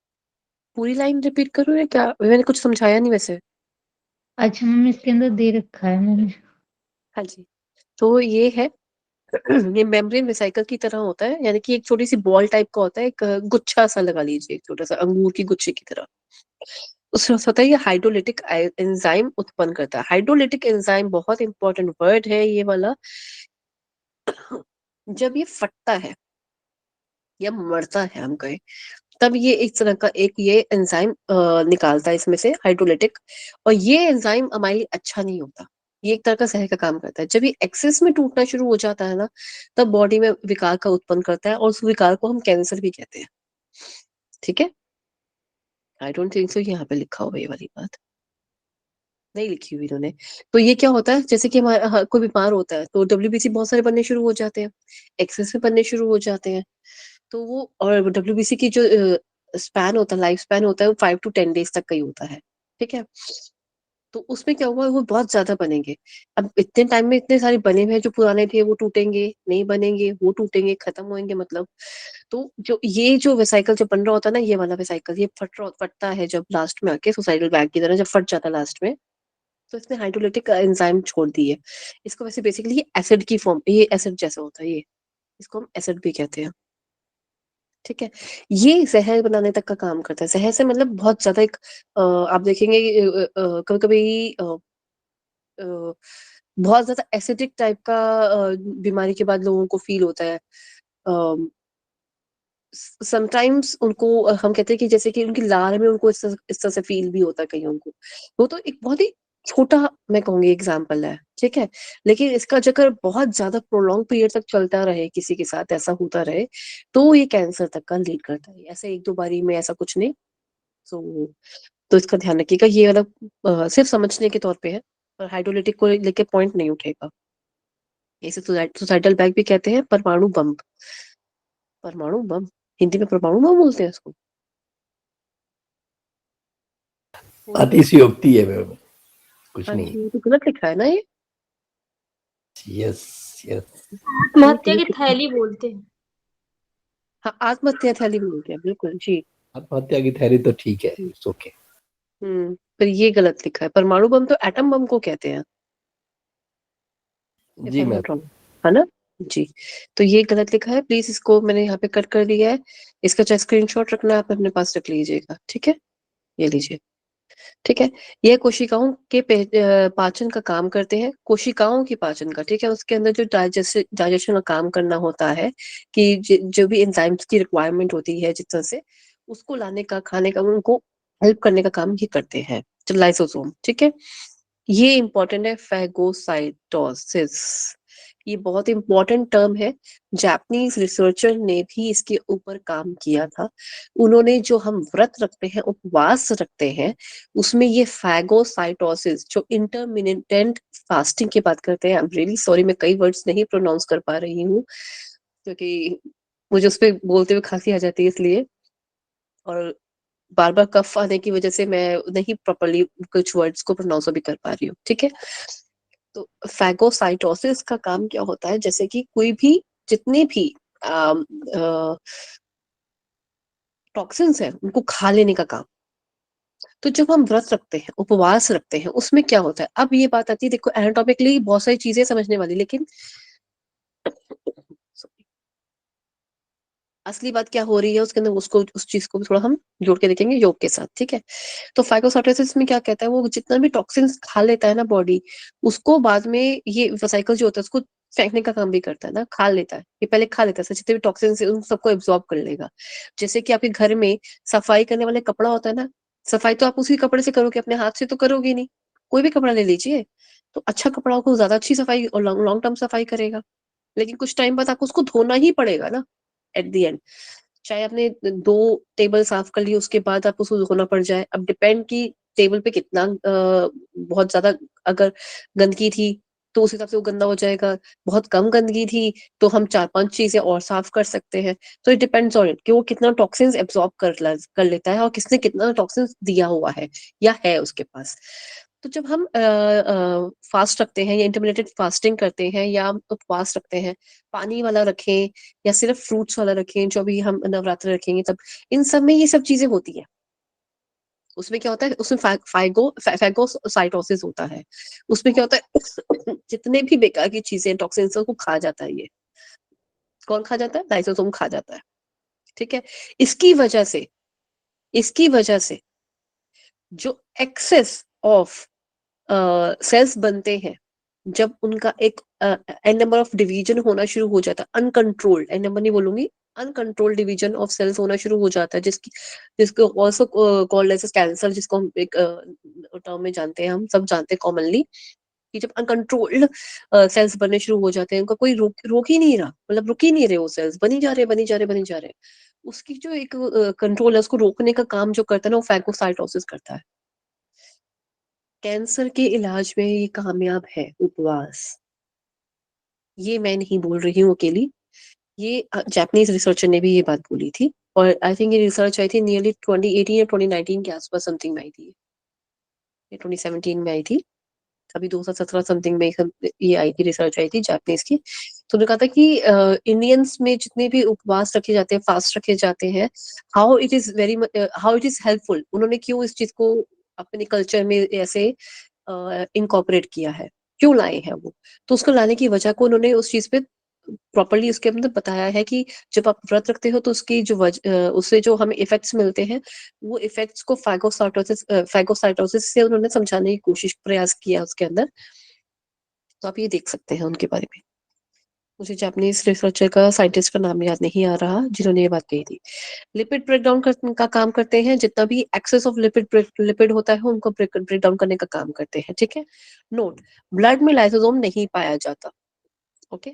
पूरी लाइन रिपीट करूँ या क्या? मैंने कुछ समझाया नहीं वैसे। अच्छा मैम इसके अंदर दे रखा है मैंने। हाँ जी। तो ये है, ये मेम्ब्रेन वेसाइकल की तरह होता है, यानी कि एक छोटी सी बॉल टाइप का होता है, एक गुच्छा सा लगा लीजिए, एक छोटा सा अंगूर की गुच्छे की तरह। उसमें होता है ये हाइड्रोलिटिक एंजाइम उत्पन्न करता है। हाइड्रोलिटिक एंजाइम बहुत इंपॉर्टेंट वर्ड है ये वाला। जब ये फटता है या मरता है हम कहें, तब ये एक तरह का ये एंजाइम निकालता है इसमें से हाइड्रोलिटिक, और ये एंजाइम हमारे लिए अच्छा नहीं होता। ये एक तरह का जहर का काम करता है। जब ये एक्सेस में टूटना शुरू हो जाता है ना, तब बॉडी में विकार का उत्पन्न करता है, और उस विकार को हम कैंसर भी कहते हैं। ठीक है, आई डोंट थिंक सो यहाँ पे लिखा हुआ ये वाली बात नहीं लिखी हुई इन्होंने। तो ये क्या होता है, जैसे कि हमारा कोई बीमार होता है तो WBC बहुत सारे बनने शुरू हो जाते हैं, एक्सेस में बनने शुरू हो जाते हैं। तो वो, और WBC की जो स्पैन होता है, लाइफ स्पैन होता है, वो 5 to 10 days तक का ही होता है। ठीक है, तो उसमें क्या हुआ, वो बहुत ज्यादा बनेंगे। अब इतने टाइम में इतने सारे बने हुए हैं, जो पुराने थे वो टूटेंगे, नहीं बनेंगे, वो टूटेंगे, खत्म होंगे मतलब। तो जो वेसाइकल जब बन रहा होता है ना, ये वाला वेसाइकल, ये फटता है जब लास्ट में आके सुसाइडल बैग की तरह जब फट जाता है लास्ट में, तो इसने हाइड्रोलिटिक एंजाइम छोड़ दी है। इसको वैसे बेसिकली एसिड की फॉर्म, ये एसिड जैसा होता है, ये इसको हम एसिड भी कहते हैं। ठीक है, ये जहर बनाने तक का काम करता है। जहर से मतलब बहुत ज्यादा एक आप देखेंगे कभी कभी बहुत ज्यादा एसिडिक टाइप का बीमारी के बाद लोगों को फील होता है। समटाइम्स उनको हम कहते हैं कि जैसे कि उनकी लार में उनको इस तरह से फील भी होता है कईयों को। वो तो एक बहुत ही छोटा, मैं कहूंगी, एग्जाम्पल है। ठीक है, लेकिन इसका अगर बहुत ज्यादा प्रोलॉन्ग पीरियड तक चलता रहे, किसी के साथ ऐसा होता रहे, तो ये कैंसर तक का लीड करता है। ऐसे एक दो बारी में ऐसा कुछ नहीं। तो इसका ध्यान रखिएगा, ये वाला सिर्फ समझने के तौर पे है, और हाइड्रोलिटिक को लेके पॉइंट नहीं उठेगा। इसे सुसाइडल बैग भी कहते हैं, परमाणु बम। परमाणु बम, हिंदी में परमाणु बम बोलते हैं इसको। अतिशयोक्ति है मैम, कुछ हाँ नहीं। जी, तो गलत लिखा है ना ये। Yes yes. आत्महत्या की थैली बोलते हैं। हाँ, आत्महत्या थैली बोलते हैं, बिल्कुल जी। आत्महत्या की थैली तो ठीक है, इट्स ओके। पर ये गलत लिखा है। परमाणु बम तो एटम बम को कहते हैं, if जी I'm मैम। not wrong, है ना जी। तो ये गलत लिखा है, प्लीज इसको मैंने यहाँ पे कट कर दिया है। इसका चाहे स्क्रीनशॉट रखना है, आप अपने पास रख लीजिएगा। ठीक है, ये लीजिए। ठीक है, यह कोशिकाओं के पाचन का काम करते हैं, कोशिकाओं की पाचन का। ठीक है, उसके अंदर जो डाइजेशन का काम करना होता है, कि जो भी एंजाइम्स की रिक्वायरमेंट होती है जिस तरह से, उसको लाने का, खाने का, उनको हेल्प करने का काम ये करते हैं, लाइसोसोम। ठीक है, ये इंपॉर्टेंट है, फैगोसाइटोसिस। ये बहुत इंपॉर्टेंट टर्म है। जापानीज रिसर्चर ने भी इसके ऊपर काम किया था। उन्होंने, जो हम व्रत रखते हैं, उपवास रखते हैं, उसमें ये फैगोसाइटोसिस, जो इंटरमिटेंट फास्टिंग की बात करते हैं, आई एम रियली सॉरी, मैं कई वर्ड्स नहीं प्रोनाउंस कर पा रही हूँ, क्योंकि मुझे उस पर बोलते हुए खांसी आ जाती है इसलिए, और बार बार कफ आने की वजह से मैं नहीं प्रॉपरली कुछ वर्ड्स को प्रोनाउंस भी कर पा रही हूँ। ठीक है, तो फैगोसाइटोसिस का काम क्या होता है, जैसे कि कोई भी, जितने भी टॉक्सिन्स हैं, उनको खा लेने का काम। तो जब हम व्रत रखते हैं, उपवास रखते हैं, उसमें क्या होता है, अब ये बात आती है, देखो एनाटॉमिकली बहुत सारी चीजें समझने वाली, लेकिन असली बात क्या हो रही है उसके अंदर, उसको, उस चीज को भी थोड़ा हम जोड़ के देखेंगे योग के साथ। ठीक है, तो फाइकोसाइटोसिस में क्या कहता है, वो जितना भी टॉक्सिन्स खा लेता है ना बॉडी, उसको बाद में ये वेसाइकल जो होता है उसको फेंकने का काम भी करता है ना, खा लेता है, ये पहले खा लेता है, जितने भी टॉक्सिन्स उन सबको एब्जॉर्ब कर लेगा। जैसे कि आपके घर में सफाई करने वाले कपड़ा होता है ना, सफाई तो आप उसी कपड़े से करोगे, अपने हाथ से तो करोगे नहीं। कोई भी कपड़ा ले लीजिए, तो अच्छा कपड़ा हो ज्यादा अच्छी सफाई और लॉन्ग टर्म सफाई करेगा। लेकिन कुछ टाइम बाद आपको उसको धोना ही पड़ेगा ना, एट दी एंड। चाहे आपने 2 टेबल साफ कर लिए, उसके बाद आप उसको धोना पड़ जाए, अब डिपेंड की टेबल पे कितना बहुत ज्यादा अगर गंदगी थी, तो उस हिसाब से वो गंदा हो जाएगा। बहुत कम गंदगी थी, तो हम 4-5 चीजें और साफ कर सकते हैं। तो इट डिपेंड्स ऑन इट कि वो कितना टॉक्सिन्स एब्जॉर्ब कर लेता है, और किसने कितना टॉक्सिन्स दिया हुआ है या है उसके पास। तो जब हम फास्ट रखते हैं, या इंटरमिटेंट फास्टिंग करते हैं, या उपवास रखते हैं, पानी वाला रखें या सिर्फ फ्रूट्स वाला रखें, जो भी हम नवरात्र रखेंगे, तब इन सब में ये सब चीजें होती है। उसमें क्या होता है, उसमें फैगोसाइटोसिस होता है। उसमें क्या होता है जितने भी बेकार की चीजें, टॉक्सिन्स को खा जाता है। ये कौन खा जाता है, लाइसोसोम खा जाता है। ठीक है, इसकी वजह से, इसकी वजह से जो एक्सेस ऑफ सेल्स बनते हैं, जब उनका एक एन नंबर ऑफ डिवीजन होना शुरू हो जाता है, अनकंट्रोल्ड, एन नंबर नहीं बोलूंगी, अनकंट्रोल्ड डिवीजन ऑफ सेल्स होना शुरू हो जाता है, जिसको ऑल्सो कॉल्ड एज कैंसर, जिसको हम एक टर्म में जानते हैं, हम सब जानते हैं कॉमनली, कि जब अनकंट्रोल्ड सेल्स बनने शुरू हो जाते हैं, उनका कोई रोक ही नहीं रहा, मतलब रुक ही नहीं रहे, वो सेल्स बनी जा रहे बनी जा रहे बनी जा रहे, उसकी जो एक कंट्रोल है, उसको रोकने का काम जो करता है ना, वो फैगोसाइटोसिस करता है। कैंसर के इलाज में ये कामयाब है उपवास। ये मैं नहीं बोल रही हूँ अकेली, ये जापानीज रिसर्चर ने भी ये बात बोली थी, और आई थिंक ये रिसर्च आई थी नियरली 2018 या 2019 के आसपास समथिंग में आई थी, ये 2017 में आई थी, अभी 2017 समथिंग में ये आई थी, रिसर्च आई थी जापानीज की। तो उन्होंने कहा था कि इंडियंस में जितने भी उपवास रखे जाते हैं, फास्ट रखे जाते हैं, हाउ इट इज हेल्पफुल, उन्होंने क्यों इस चीज को अपने कल्चर में ऐसे इनकॉर्पोरेट किया है, क्यों लाए हैं वो, तो उसको लाने की वजह को उन्होंने उस चीज पे प्रॉपर्ली उसके अंदर बताया है कि जब आप व्रत रखते हो तो उसकी जो उससे जो हमें इफेक्ट्स मिलते हैं, वो इफेक्ट्स को फैगोसाइटोसिस से उन्होंने समझाने की प्रयास किया उसके अंदर। तो आप ये देख सकते हैं उनके बारे में। मुझे जापानीज रिसर्चर का, साइंटिस्ट का नाम याद नहीं आ रहा जिन्होंने ये बात कही थी। लिपिड ब्रेकडाउन का काम करते हैं, जितना भी एक्सेस ऑफ लिपिड होता है उनको ब्रेक डाउन करने का काम करते हैं, ठीक है। नोट, ब्लड में लाइसोसोम नहीं पाया जाता, ओके,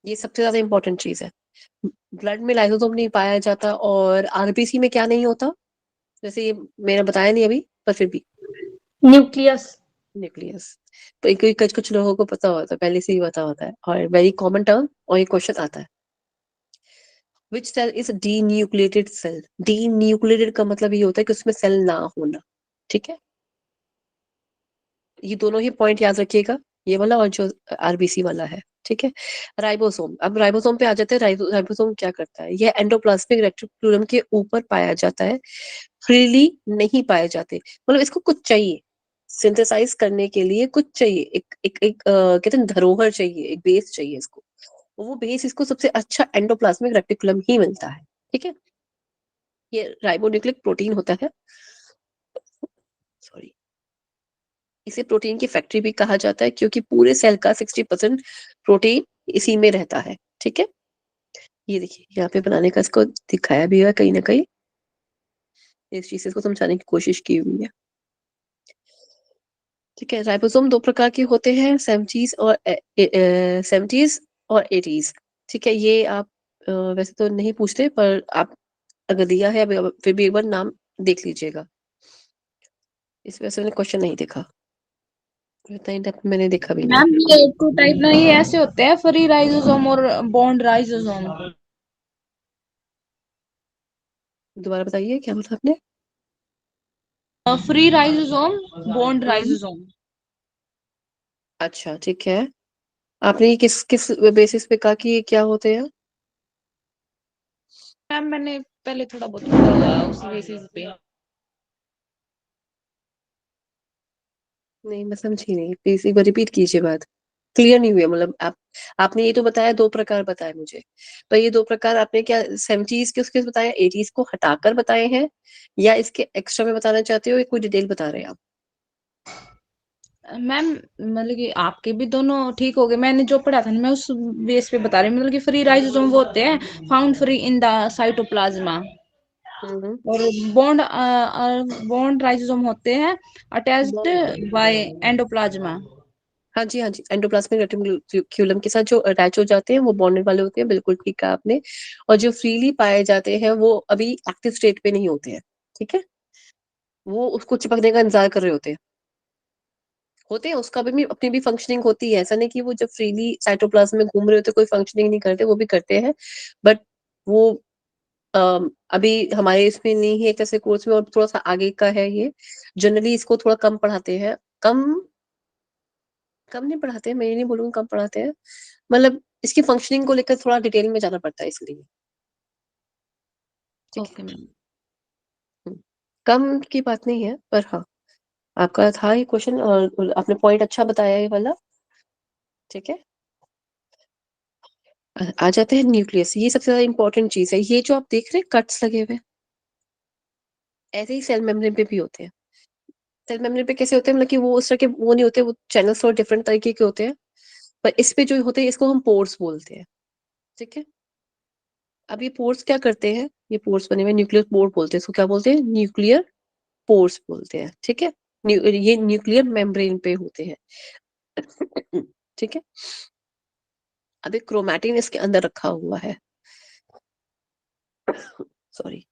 ये सबसे ज्यादा इंपॉर्टेंट चीज है। ब्लड में लाइसोसोम नहीं पाया जाता, और आरबीसी में क्या नहीं होता, जैसे ये मैंने बताया नहीं अभी, पर फिर भी न्यूक्लियस। न्यूक्लियस, तो कुछ कुछ लोगों को पता होता है, पहले से ही पता होता है, और वेरी कॉमन टर्म, और ये क्वेश्चन आता है। विच सेल इज डीन्यूक्लिएटेड सेल? डीन्यूक्लिएटेड का मतलब ये होता है कि उसमें सेल ना होना, ठीक है। ये दोनों ही पॉइंट याद रखिएगा, ये वाला और जो आरबीसी वाला है, ठीक है। राइबोसोम, अब राइबोसोम पे आ जाते हैं। राइबोसोम क्या करता है? यह एंडोप्लाज्मिक रेटिकुलम के ऊपर पाया जाता है, फ्रीली नहीं पाए जाते, मतलब इसको कुछ चाहिए सिंथेसाइज करने के लिए, कुछ चाहिए, एक कहते हैं धरोहर चाहिए, एक बेस चाहिए इसको, वो बेस इसको सबसे अच्छा एंडोप्लाज्मिक रेटिकुलम ही मिलता है, ठीक है। ये राइबोन्यूक्लिक प्रोटीन होता है, सॉरी, इसे प्रोटीन की फैक्ट्री भी कहा जाता है, क्योंकि पूरे सेल का 60% प्रोटीन इसी में रहता है, ठीक है। ये देखिए यहाँ पे बनाने का इसको दिखाया भी हुआ है कहीं ना कहीं, इस चीज को समझाने की कोशिश की हुई है, ठीक है। राइबोसोम दो प्रकार के होते हैं, 70s और 80s, ठीक है। ये आप वैसे तो नहीं पूछते, पर आप अगर दिया है फिर भी एक बार नाम देख लीजिएगा, इस वजह से मैंने क्वेश्चन नहीं देखा, इतना इन डेप्थ मैंने देखा भी नहीं। मैम ये टू टाइप ना, ये ऐसे होते हैं, फ्री राइजोसोम और बॉन्ड राइजोसोम। दोबारा बताइए क्या बोला आपने? Free ribosome, bound ribosome. अच्छा ठीक है, आपने ये किस किस बेसिस पे कहा कि ये क्या होते हैं? मैम मैंने पहले थोड़ा बहुत पढ़ा उस बेसिस पे। नहीं मैं समझी नहीं, प्लीज एक बार रिपीट कीजिए बात, क्लियर नहीं हुई, मतलब आपने ये तो बताया, दो प्रकार बताए मुझे, तो ये दो प्रकार आपने क्या 70s के उसके बताया, 80s को हटाकर बताए हैं, या इसके एक्स्ट्रा में बताना चाहते हो, या कोई डिटेल बता रहे हैं आप? मैम मतलब कि आपके भी दोनों ठीक हो गए, मैंने जो पढ़ा था ना मैं उस बेस पे बता रही हूँ। मतलब कि फ्री राइजोसोम वो होते हैं found free in the cytoplasm, hmm, और बॉन्ड बॉन्ड राइजोसोम होते हैं अटैच्ड बाय एंडोप्लाज्मा। हाँ जी, एंडोप्लाज्मिक रेटिकुलम के साथ जो अटैच हो जाते हैं वो बॉन्डेड वाले होते हैं, बिल्कुल ठीक कहा आपने, और जो फ्रीली पाए जाते हैं वो अभी एक्टिव स्टेट पे नहीं होते हैं, ठीक है, वो उसको चिपकने का इंतजार कर रहे होते हैं, उसका भी अपनी भी फंक्शनिंग होती है, ऐसा नहीं कि वो जब फ्रीली साइटोप्लाज्म में घूम रहे होते कोई फंक्शनिंग नहीं करते, वो भी करते हैं, बट वो अभी हमारे इसमें नहीं है, एक ऐसे कोर्स में, और थोड़ा सा आगे का है ये, जनरली इसको थोड़ा कम पढ़ाते हैं, कम कम नहीं पढ़ाते हैं, मैं ये नहीं बोलूंगी कम पढ़ाते हैं, मतलब इसकी फंक्शनिंग को लेकर थोड़ा डिटेल में जाना पड़ता है इसलिए, ठीक है। Okay ma'am. कम की बात नहीं है, पर हाँ आपका था ये क्वेश्चन, और आपने पॉइंट अच्छा बताया ये वाला, ठीक है। आ जाते हैं न्यूक्लियस, ये सबसे ज्यादा इंपॉर्टेंट चीज है, ये जो आप देख रहे हैं कट्स लगे हुए, ऐसे ही सेल मेम्ब्रेन पे भी होते हैं, सेल मेम्ब्रेन पे कैसे होते हैं, मतलब कि वो उस तरह के वो नहीं होते, वो चैनल्स थोड़े डिफरेंट तरीके के होते हैं, पर इस पे जो होते हैं इसको हम पोर्स बोलते हैं, ठीक है। अब ये पोर्स क्या करते हैं, ये पोर्स बने हुए न्यूक्लियर पोर बोलते हैं, इसको क्या बोलते हैं, न्यूक्लियर पोर्स बोलते हैं, ठीक है। ये न्यूक्लियर मेम्ब्रेन पे होते हैं, ठीक है। अब एक क्रोमैटिन इसके अंदर रखा हुआ है, सॉरी।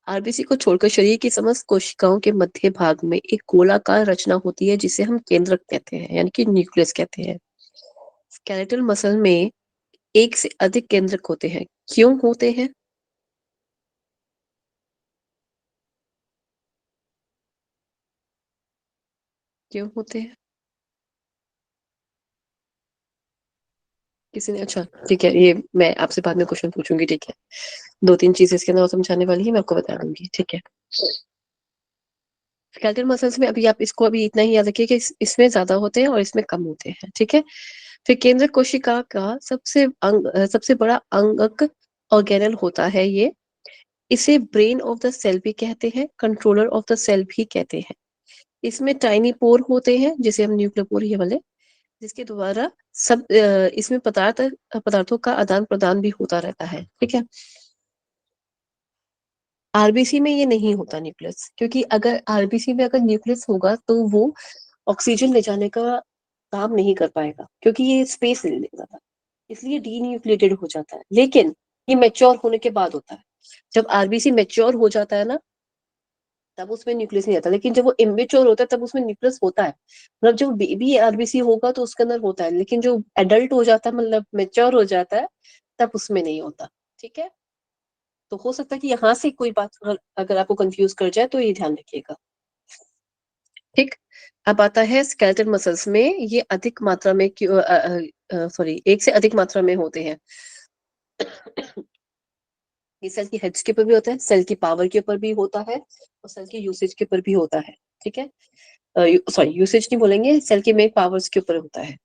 आरबीसी को छोड़कर शरीर की समस्त कोशिकाओं के मध्य भाग में एक गोलाकार रचना होती है जिसे हम केंद्रक कहते हैं, यानी कि न्यूक्लियस कहते हैं। स्केलेटल मसल में एक से अधिक केंद्रक होते हैं। क्यों होते हैं? क्यों होते हैं? किसी ने, अच्छा ठीक है, ये मैं आपसे बाद में क्वेश्चन पूछूंगी, ठीक है। 2-3 चीजें इसके अंदर और समझाने वाली है, मैं आपको बता दूंगी, ठीक है। स्केलेटल मसल्स में अभी आप इसको अभी इतना ही याद रखिए कि इसमें ज्यादा होते हैं और इसमें कम होते हैं, ठीक है। फिर केंद्र कोशिका का सबसे बड़ा अंगक ऑर्गेनल होता है ये। इसे ब्रेन ऑफ द सेल भी कहते हैं, कंट्रोलर ऑफ द सेल भी कहते हैं। इसमें टाइनी पोर होते हैं, जिसे हम न्यूक्लियर पोर ये वाले, जिसके द्वारा इसमें पदार्थों का आदान प्रदान भी होता रहता है, ठीक है। आरबीसी में ये नहीं होता न्यूक्लियस, क्योंकि अगर आरबीसी में अगर न्यूक्लियस होगा तो वो ऑक्सीजन ले जाने का काम नहीं कर पाएगा, क्योंकि ये स्पेस ले लेगा, इसलिए डीन्यूक्लिएटेड हो जाता है। लेकिन ये मैच्योर होने के बाद होता है। जब आरबीसी मैच्योर हो जाता है ना, तब उसमें न्यूक्लियस नहीं आता, लेकिन जब वो इमेच्योर होता है तब उसमें न्यूक्लियस होता है। मतलब जब बेबी आरबीसी होगा तो उसके अंदर होता है, लेकिन जो एडल्ट हो जाता है, मतलब मैच्योर हो जाता है, तब उसमें नहीं होता, ठीक है। तो हो सकता है कि यहाँ से कोई बात अगर आपको कंफ्यूज कर जाए तो ये ध्यान रखिएगा, ठीक। अब आता है स्केलेटल मसल्स में, ये अधिक मात्रा में सॉरी, एक से अधिक मात्रा में होते हैं। ये सेल की हेड्स के ऊपर भी होता है, सेल की पावर के ऊपर भी होता है, और सेल की यूसेज के ऊपर भी होता है, ठीक है। सॉरी, यूसेज नहीं बोलेंगे, सेल की मेन पावर्स के ऊपर होता है।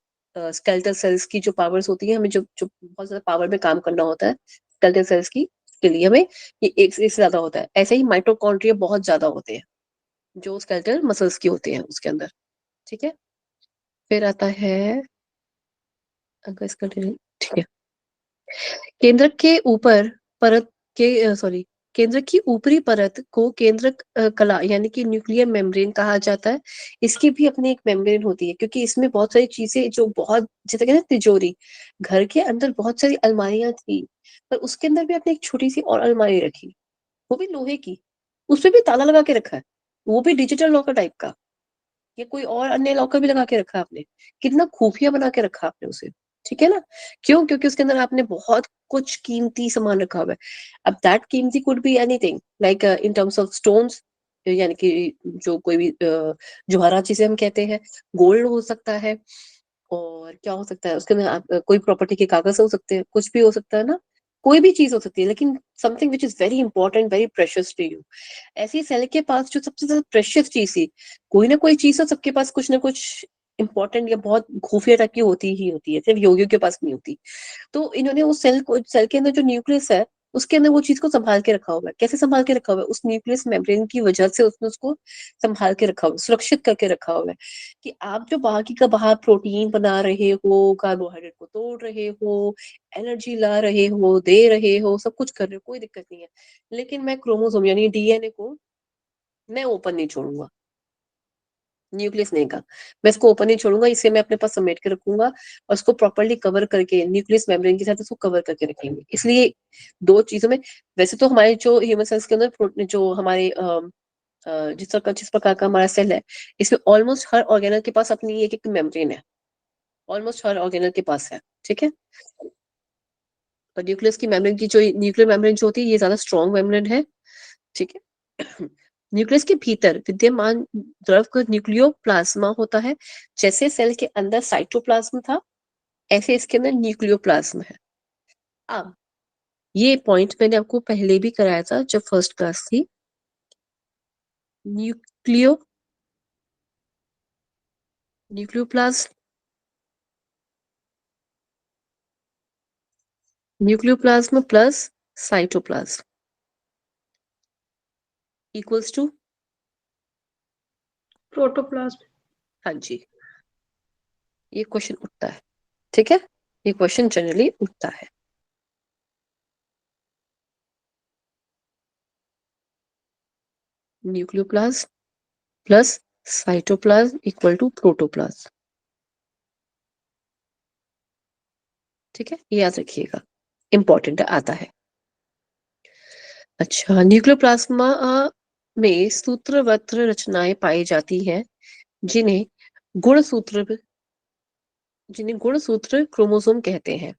स्केलेटल सेल्स की जो पावर्स होती है, हमें जो जो बहुत ज्यादा पावर में काम करना होता है स्केलेटल सेल्स की, के लिए हमें ये एक से ज्यादा होता है। ऐसे ही माइटोकॉन्ड्रिया बहुत ज्यादा होते हैं, जो स्केलेटल मसल्स के होते हैं उसके अंदर, ठीक है। फिर आता है अगर इसका ठीक है, केंद्रक के ऊपर परत के सॉरी, केंद्रक की ऊपरी परत को केंद्रक कला यानी कि न्यूक्लियर मेम्ब्रेन कहा जाता है। इसकी भी अपनी एक मेम्ब्रेन होती है, क्योंकि इसमें बहुत सारी चीजें जो बहुत, जैसे कहते हैं तिजोरी, घर के अंदर बहुत सारी अलमारियां थी, पर उसके अंदर भी आपने एक छोटी सी और अलमारी रखी, वो भी लोहे की, उसपे भी ताला लगा के रखा है, वो भी डिजिटल लॉकर टाइप का, या कोई और अन्य लॉकर भी लगा के रखा आपने, कितना खुफिया बना के रखा आपने उसे, ठीक है ना। क्यों? क्योंकि उसके अंदर आपने बहुत कुछ कीमती सामान रखा हुआ है। अब दैट कीमती could be anything, like in terms of stones, यानी कि जो कोई भी जवाहरात जिसे हम कहते हैं, गोल्ड हो सकता है, और क्या हो सकता है उसके अंदर, कोई प्रॉपर्टी के कागज हो सकते हैं, कुछ भी हो सकता है ना, कोई भी चीज हो सकती है, लेकिन something which is very important, very precious to you. ऐसी सेल के पास जो सबसे ज्यादा प्रेशियस चीज थी, कोई ना कोई चीज तो सबके पास कुछ ना कुछ इंपॉर्टेंट या बहुत खुफिया टाइप की होती ही होती है, सिर्फ योगियों के पास नहीं होती। तो इन्होंने उस सेल के अंदर जो न्यूक्लियस है, उसके अंदर वो चीज को संभाल के रखा हुआ है। कैसे संभाल के रखा हुआ है? उस न्यूक्लियस मेम्ब्रेन की वजह से उसने उसको संभाल के रखा हुआ है, सुरक्षित करके रखा हुआ है, कि आप जो बाकी का बाहर प्रोटीन बना रहे हो, कार्बोहाइड्रेट को तोड़ रहे हो, एनर्जी ला रहे हो, दे रहे हो, सब कुछ कर रहे हो, कोई दिक्कत नहीं है, लेकिन मैं क्रोमोसोम यानी डीएनए को मैं ओपन नहीं छोड़ूंगा, न्यूक्लियस नहीं का, मैं इसको ओपन नहीं छोड़ूंगा, इसे मैं अपने पास समेट के रखूंगा, और उसको प्रॉपर्ली कवर करके न्यूक्लियस मेम्ब्रेन के साथ उसको कवर करके रखेंगे। इसलिए दो चीजों में, वैसे तो हमारे जो ह्यूमन सेल्स के अंदर जो हमारे जिस प्रकार का हमारा सेल है, इसमें ऑलमोस्ट हर ऑर्गेनल के पास अपनी एक एक मेम्ब्रेन है, ऑलमोस्ट हर ऑर्गेनल के पास है, ठीक है। पर न्यूक्लियस की मेम्ब्रेन की जो न्यूक्लियर मेम्ब्रेन जो होती है, ये ज्यादा स्ट्रॉन्ग मेम्ब्रेन है, ठीक है। न्यूक्लियस के भीतर विद्यमान द्रव का न्यूक्लियोप्लाज्मा होता है। जैसे सेल के अंदर साइटोप्लाज्म था, ऐसे इसके अंदर न्यूक्लियोप्लाज्म है। अब ये पॉइंट मैंने आपको पहले भी कराया था जब फर्स्ट क्लास थी। Nucleo nucleoplasm nucleoplasm plus cytoplasm equals to protoplasm. हाँ जी, ये क्वेश्चन उठता है, ठीक है, ये क्वेश्चन जनरली उठता है। Nucleoplasm plus cytoplasm equal to protoplasm, ठीक है, ये याद रखिएगा, इंपॉर्टेंट आता है। अच्छा, न्यूक्लियोप्लाज्मा में सूत्रवत रचनाएं पाई जाती हैं जिन्हें गुणसूत्र क्रोमोसोम कहते हैं।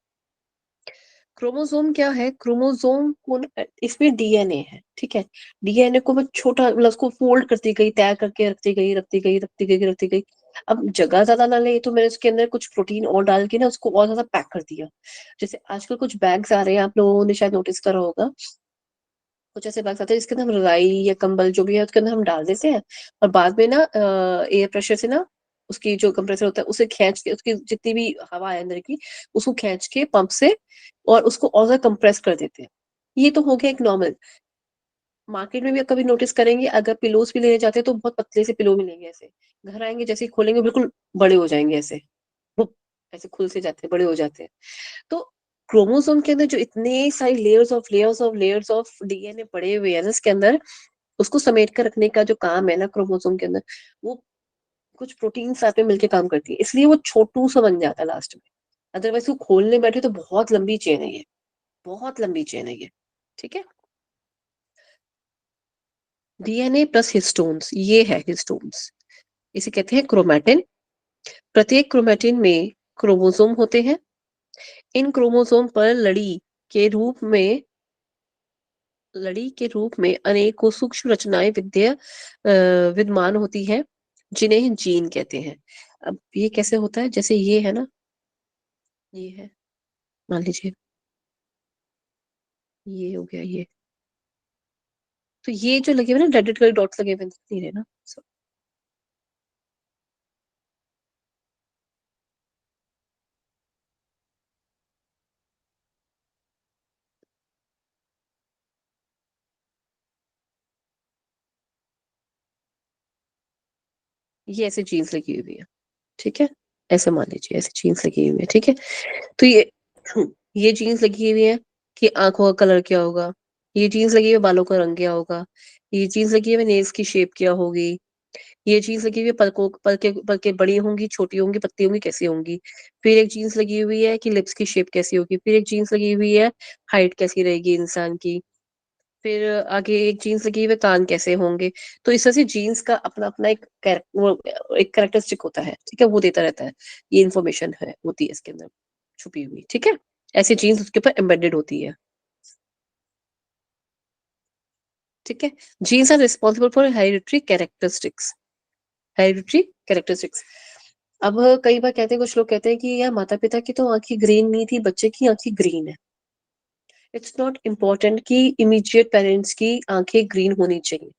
क्रोमोसोम क्या है? क्रोमोसोम को इसमें डीएनए है, ठीक है, डीएनए को मैं छोटा मतलब उसको फोल्ड करती गई, तय करके रखती गई। अब जगह ज्यादा ना ले तो मैंने उसके अंदर कुछ प्रोटीन और डाल के ना उसको और ज्यादा पैक कर दिया। जैसे आजकल कुछ बैग्स आ रहे हैं, आप लोगों ने शायद नोटिस करा होगा, कुछ ऐसे बैग्स आते हैं जिसके अंदर हम रजाई या कंबल जो भी है उसके अंदर हम डाल देते हैं और बाद में ना एयर प्रेशर से ना उसकी जो कंप्रेसर होता है उसे खींच के उसकी जितनी भी हवा है अंदर की उसको खींच के पंप से और उसको और ज्यादा कंप्रेस कर देते हैं। ये तो हो गया एक नॉर्मल। मार्केट में भी आप कभी नोटिस करेंगे, अगर पिलोस भी लेने जाते हैं तो बहुत पतले से पिलो मिलेंगे, ऐसे घर आएंगे जैसे ही खोलेंगे बिल्कुल बड़े हो जाएंगे, ऐसे बुप, ऐसे खुल से जाते हैं, बड़े हो जाते हैं। तो क्रोमोसोम के अंदर जो इतने सारी लेयर्स ऑफ डीएनए पड़े हुए हैं ना इसके अंदर, उसको समेट कर रखने का जो काम है ना क्रोमोसोम के अंदर, वो कुछ प्रोटीन साथ में मिलकर काम करती है, इसलिए वो छोटू सा बन जाता है लास्ट में। अदरवाइज वो खोलने बैठे तो बहुत लंबी चेन है ये, बहुत लंबी चेन है ये, ठीक है। डीएनए प्लस हिस्टोन्स, ये है हिस्टोन्स, इसे कहते हैं क्रोमैटिन। प्रत्येक क्रोमैटिन में क्रोमोसोम होते हैं। इन क्रोमोसोम पर लड़ी के रूप में अनेकों सूक्ष्म रचनाएं विद्यमान होती हैं जिन्हें जीन कहते हैं। अब ये कैसे होता है? जैसे ये है ना, ये है, मान लीजिए ये हो गया, ये तो ये जो लगे हुए ना डेडेड कलर डॉट्स लगे हुए नहीं रहे ना, ये ऐसे जीन्स लगी हुई है, ठीक है, ऐसे मान लीजिए ऐसे जीन्स लगी हुई है, ठीक है। तो ये जीन्स लगी हुई है कि आंखों का कलर क्या होगा, ये जीन्स लगी हुई है बालों का रंग क्या होगा, ये जीन्स लगी हुई है नेल्स की शेप क्या होगी, ये जीन्स लगी हुई है पलके बड़ी होंगी छोटी होंगी पतली होंगी कैसी होंगी, फिर एक जीन्स लगी हुई है कि लिप्स की शेप कैसी होगी, फिर एक जीन्स लगी हुई है हाइट कैसी रहेगी इंसान की, फिर आगे एक जीन्स लगी हुई है कान कैसे होंगे। तो इस तरह से जीन्स का अपना अपना एक एक कैरेक्टरिस्टिक होता है, ठीक है, वो देता रहता है, ये इन्फॉर्मेशन है होती है इसके अंदर छुपी हुई, ठीक है, ऐसी जीन्स उसके ऊपर एम्बेडेड होती है, ठीक है। Genes are responsible for hereditary characteristics. अब कई बार कहते हैं, कुछ लोग कहते हैं कि यार माता पिता की तो आंखें ग्रीन नहीं थी, बच्चे की आंखें ग्रीन है। इट्स नॉट इम्पोर्टेंट कि इमीडिएट पेरेंट्स की आंखें ग्रीन होनी चाहिए,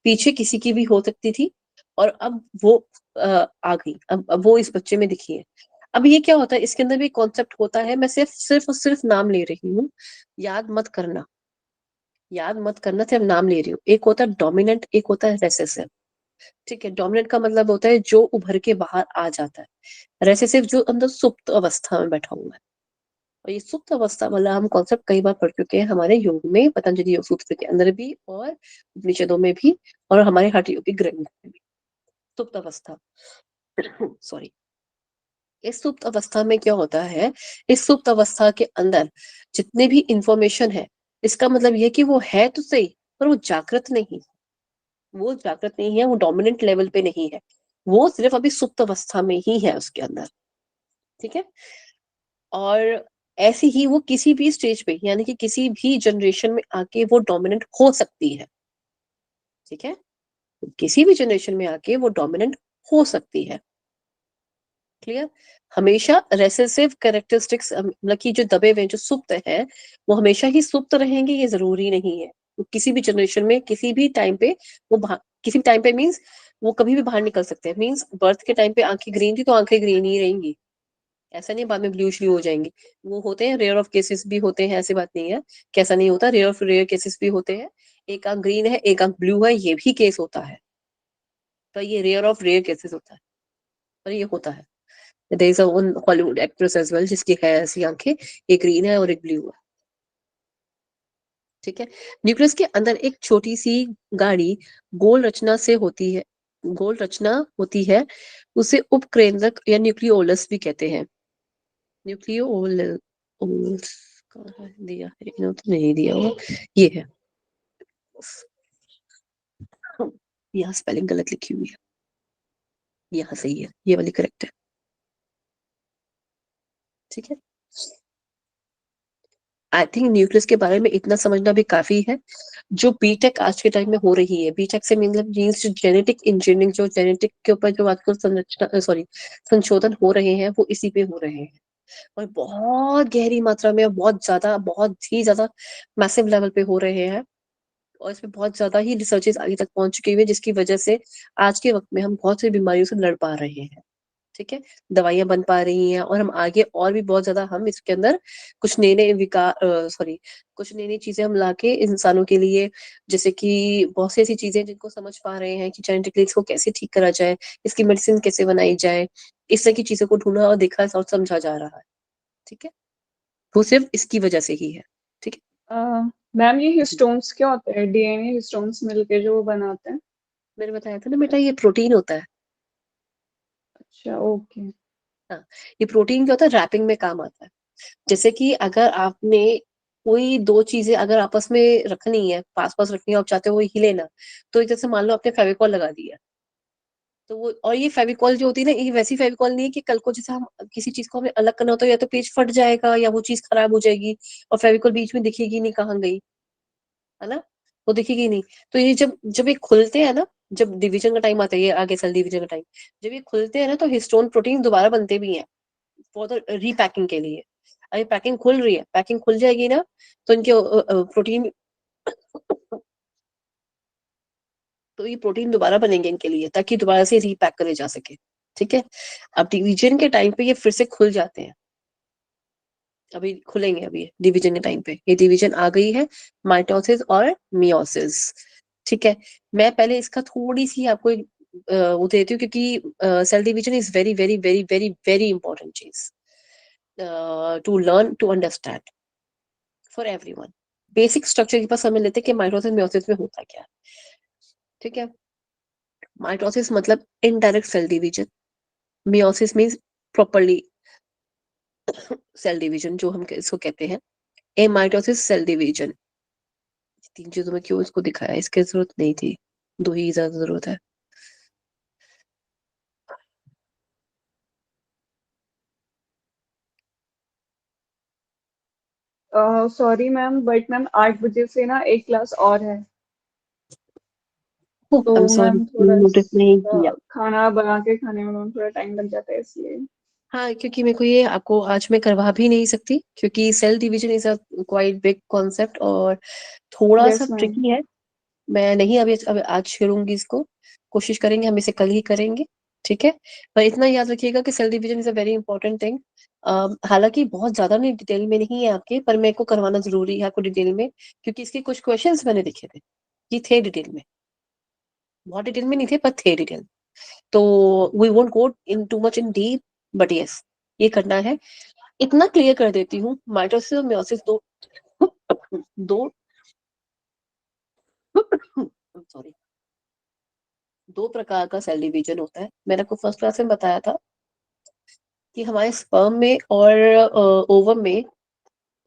पीछे किसी की भी हो सकती थी और अब वो आ गई, अब वो इस बच्चे में दिखी है। अब ये क्या होता है, इसके अंदर भी कॉन्सेप्ट होता है, मैं सिर्फ नाम ले रही हूँ, याद मत करना, सिर्फ नाम ले रही हूँ। एक होता है डोमिनेंट, एक होता है रेसेसिव, ठीक है। डोमिनेंट का मतलब होता है जो उभर के बाहर आ जाता है, रेसेसिव जो अंदर सुप्त अवस्था में बैठा हुआ है। और ये सुप्त अवस्था वाला हम कॉन्सेप्ट कई बार पढ़ चुके हैं हमारे योग में, पतंजलि योग सूत्र के अंदर भी और उपनिषदों में भी और हमारे हठ योग के ग्रंथ में भी। सुप्त अवस्था सॉरी, इस सुप्त अवस्था में क्या होता है, इस सुप्त अवस्था के अंदर जितने भी इंफॉर्मेशन है, इसका मतलब ये कि वो है तो सही पर वो जागृत नहीं, वो डोमिनेंट लेवल पे नहीं है, वो सिर्फ अभी सुप्त अवस्था में ही है उसके अंदर, ठीक है। और ऐसे ही वो किसी भी स्टेज पे यानी कि किसी भी जनरेशन में आके वो डोमिनेंट हो सकती है, ठीक है, किसी भी जनरेशन में आके वो डोमिनेंट हो सकती है, क्लियर। हमेशा रेसेसिव कैरेक्टरिस्टिक्स मतलब कि जो दबे हुए जो सुप्त है वो हमेशा ही सुप्त रहेंगे ये जरूरी नहीं है। वो किसी भी जनरेशन में किसी भी टाइम पे किसी भी टाइम पे मीन्स वो कभी भी बाहर निकल सकते हैं, मीन्स बर्थ के टाइम पे आंखें ग्रीन थी तो आंखें ग्रीन ही रहेंगी, ऐसा नहीं बाद में ब्लू श्लू हो जाएंगे। वो होते हैं, रेयर ऑफ केसेस भी होते हैं, ऐसी बात नहीं है कैसा नहीं होता, रेयर केसेस भी होते हैं, एक आंख ग्रीन है एक आंख ब्लू है, ये भी केस होता है, पर ये रेयर ऑफ रेयर केसेस होता है, पर ये होता है। There is a one Hollywood actress as well जिसकी है ऐसी आंखें, एक ग्रीन है और एक ब्लू है। ठीक है। न्यूक्लियस के अंदर एक छोटी सी गाड़ी गोल रचना से होती है, गोल रचना होती है, उसे उपकेंद्रक या न्यूक्लियोलस भी कहते हैं। न्यूक्लियोलस कहाँ है? दिया है, इन्होंने तो नहीं दिया हुआ, ये है। यहाँ स्पेलिंग गलत लिखी हुई है, यहाँ सही है, ये वाली करेक्ट है। ठीक है। आई थिंक न्यूक्लियस के बारे में इतना समझना भी काफी है। जो बीटेक आज के टाइम में हो रही है, बीटेक से मतलब मीन्स जो जेनेटिक इंजीनियरिंग, जो जेनेटिक के ऊपर जो आजकल संरचना सॉरी संशोधन हो रहे हैं वो इसी पे हो रहे हैं, और बहुत गहरी मात्रा में, बहुत ज्यादा, बहुत ही ज्यादा मैसिव लेवल पे हो रहे हैं, और इसमें बहुत ज्यादा ही रिसर्चेस आगे तक पहुंच चुकी हुई है, जिसकी वजह से आज के वक्त में हम बहुत सी बीमारियों से लड़ पा रहे हैं। ठीक है। दवाइयां बन पा रही हैं, और हम आगे और भी बहुत ज्यादा हम इसके अंदर कुछ नए नए कुछ नई नई चीजें हम लाके इंसानों के लिए, जैसे कि बहुत सी ऐसी चीजें जिनको समझ पा रहे हैं कि जेनेटिकली इसको कैसे ठीक करा जाए, इसकी मेडिसिन कैसे बनाई जाए, इस तरह की चीजों को ढूंढा और देखा और समझा जा रहा है। ठीक है। वो सिर्फ इसकी वजह से ही है। ठीक है। मैम ये हिस्टोन्स क्या होते हैं? डीएनए हिस्टोन्स मिलके जो वो बनाते हैं। मैंने बताया था ना बेटा, ये प्रोटीन होता है। अच्छा, ओके। हाँ, ये प्रोटीन क्या होता है, रैपिंग में काम आता है। जैसे कि अगर आपने कोई दो चीजें अगर आपस में रखनी है, पास पास रखनी है, आप चाहते हो वो हिले ना, तो जैसे मान लो आपने फेविकॉल लगा दिया, तो वो, और ये फेविकॉल जो होती है ना, ये वैसी फेविकॉल नहीं है कि कल को जैसे हम किसी चीज को हमें अलग करना होता है, या तो पेज फट जाएगा या वो चीज खराब हो जाएगी और फेविकॉल बीच में दिखेगी नहीं कहाँ गई, है ना, वो दिखेगी नहीं। तो ये जब जब ये खुलते हैं ना, जब डिवीजन का टाइम आता है, ये आगे सेल डिवीजन का टाइम, जब ये खुलते हैं ना, तो हिस्टोन प्रोटीन दोबारा बनते भी हैं फॉर द रीपैकिंग के लिए। अभी पैकिंग खुल रही है, पैकिंग खुल जाएगी ना, तो इनके प्रोटीन, तो ये प्रोटीन दोबारा बनेंगे इनके लिए, ताकि दोबारा से रीपैक करे जा सके। ठीक है। अब डिवीजन के टाइम पे ये फिर से खुल जाते हैं, अभी खुलेंगे, अभी डिवीजन के टाइम पे ये डिवीजन आ गई है, माइटोसिस और मियोसिस। ठीक है। मैं पहले इसका थोड़ी सी आपको वो देती हूँ, क्योंकि cell division is very very very very very important चीज to learn, to understand for everyone. Basic structure के पास समझ लेते हैं कि माइटोसिस मियोसिस में होता क्या है। ठीक है। माइटोसिस मतलब indirect cell division, meiosis means properly cell division, जो हम इसको कहते हैं ए माइटोसिस सेल डिवीजन। तीन चीजों में क्यों इसको दिखाया, इसकी जरूरत नहीं थी, दो ही ज्यादा जरूरत है। सॉरी मैम, बट मैम 8 बजे से ना एक क्लास और है, आई एम तो सॉरी, मैम थोड़ा नोटिस नहीं किया। खाना बना के खाने में मैम थोड़ा टाइम लग जाता है इसलिए। हाँ, क्योंकि मेरे को ये आपको आज मैं करवा भी नहीं सकती, क्योंकि cell division is a quite big concept और थोड़ा सा यस मैम। ट्रिकी है। मैं नहीं अब आज करूंगी इसको, कोशिश करेंगे हम इसे कल ही करेंगे। ठीक है। पर इतना याद रखिएगा कि cell division is a very important thing. हालांकि बहुत ज्यादा नहीं डिटेल में नहीं है आपके, पर मेरे को करवाना जरूरी है आपको डिटेल में, क्योंकि इसके कुछ क्वेश्चंस मैंने देखे थे, ये थे डिटेल में, बहुत डिटेल में नहीं थे पर थे डिटेल। तो we won't go in too much in deep, but yes, ये करना है। इतना क्लियर कर देती हूँ, माइटोसिस और मियोसिस दो दो सॉरी, दो प्रकार का सेल डिवीजन होता है। मैंने आपको फर्स्ट क्लास में बताया था कि हमारे स्पर्म में और ओवम में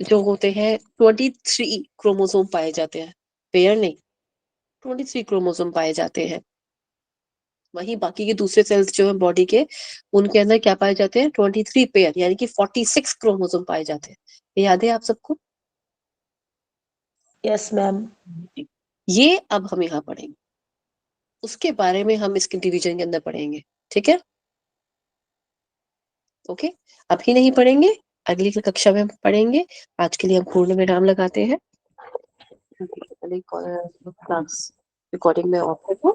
जो होते हैं 23 क्रोमोसोम पाए जाते हैं, पेयर नहीं, 23 क्रोमोसोम पाए जाते हैं। वहीं बाकी के दूसरे सेल्स जो है बॉडी के, उनके अंदर क्या पाए जाते हैं, 23 पेयर, यानी कि 46 क्रोमोसोम पाए जाते हैं। ये याद है आप सबको? Yes ma'am. ये अब हम यहाँ पढ़ेंगे, उसके बारे में हम इसके डिवीजन के अंदर पढ़ेंगे। ठीक है। ओके। अभी नहीं पढ़ेंगे, अगली कक्षा में हम पढ़ेंगे। आज के लिए हम पूर्ण विराम लगाते हैं। क्लास रिकॉर्डिंग में ऑफ रखो।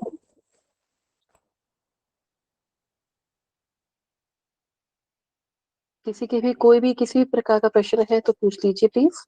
किसी के भी कोई भी किसी भी प्रकार का प्रश्न है तो पूछ लीजिए प्लीज।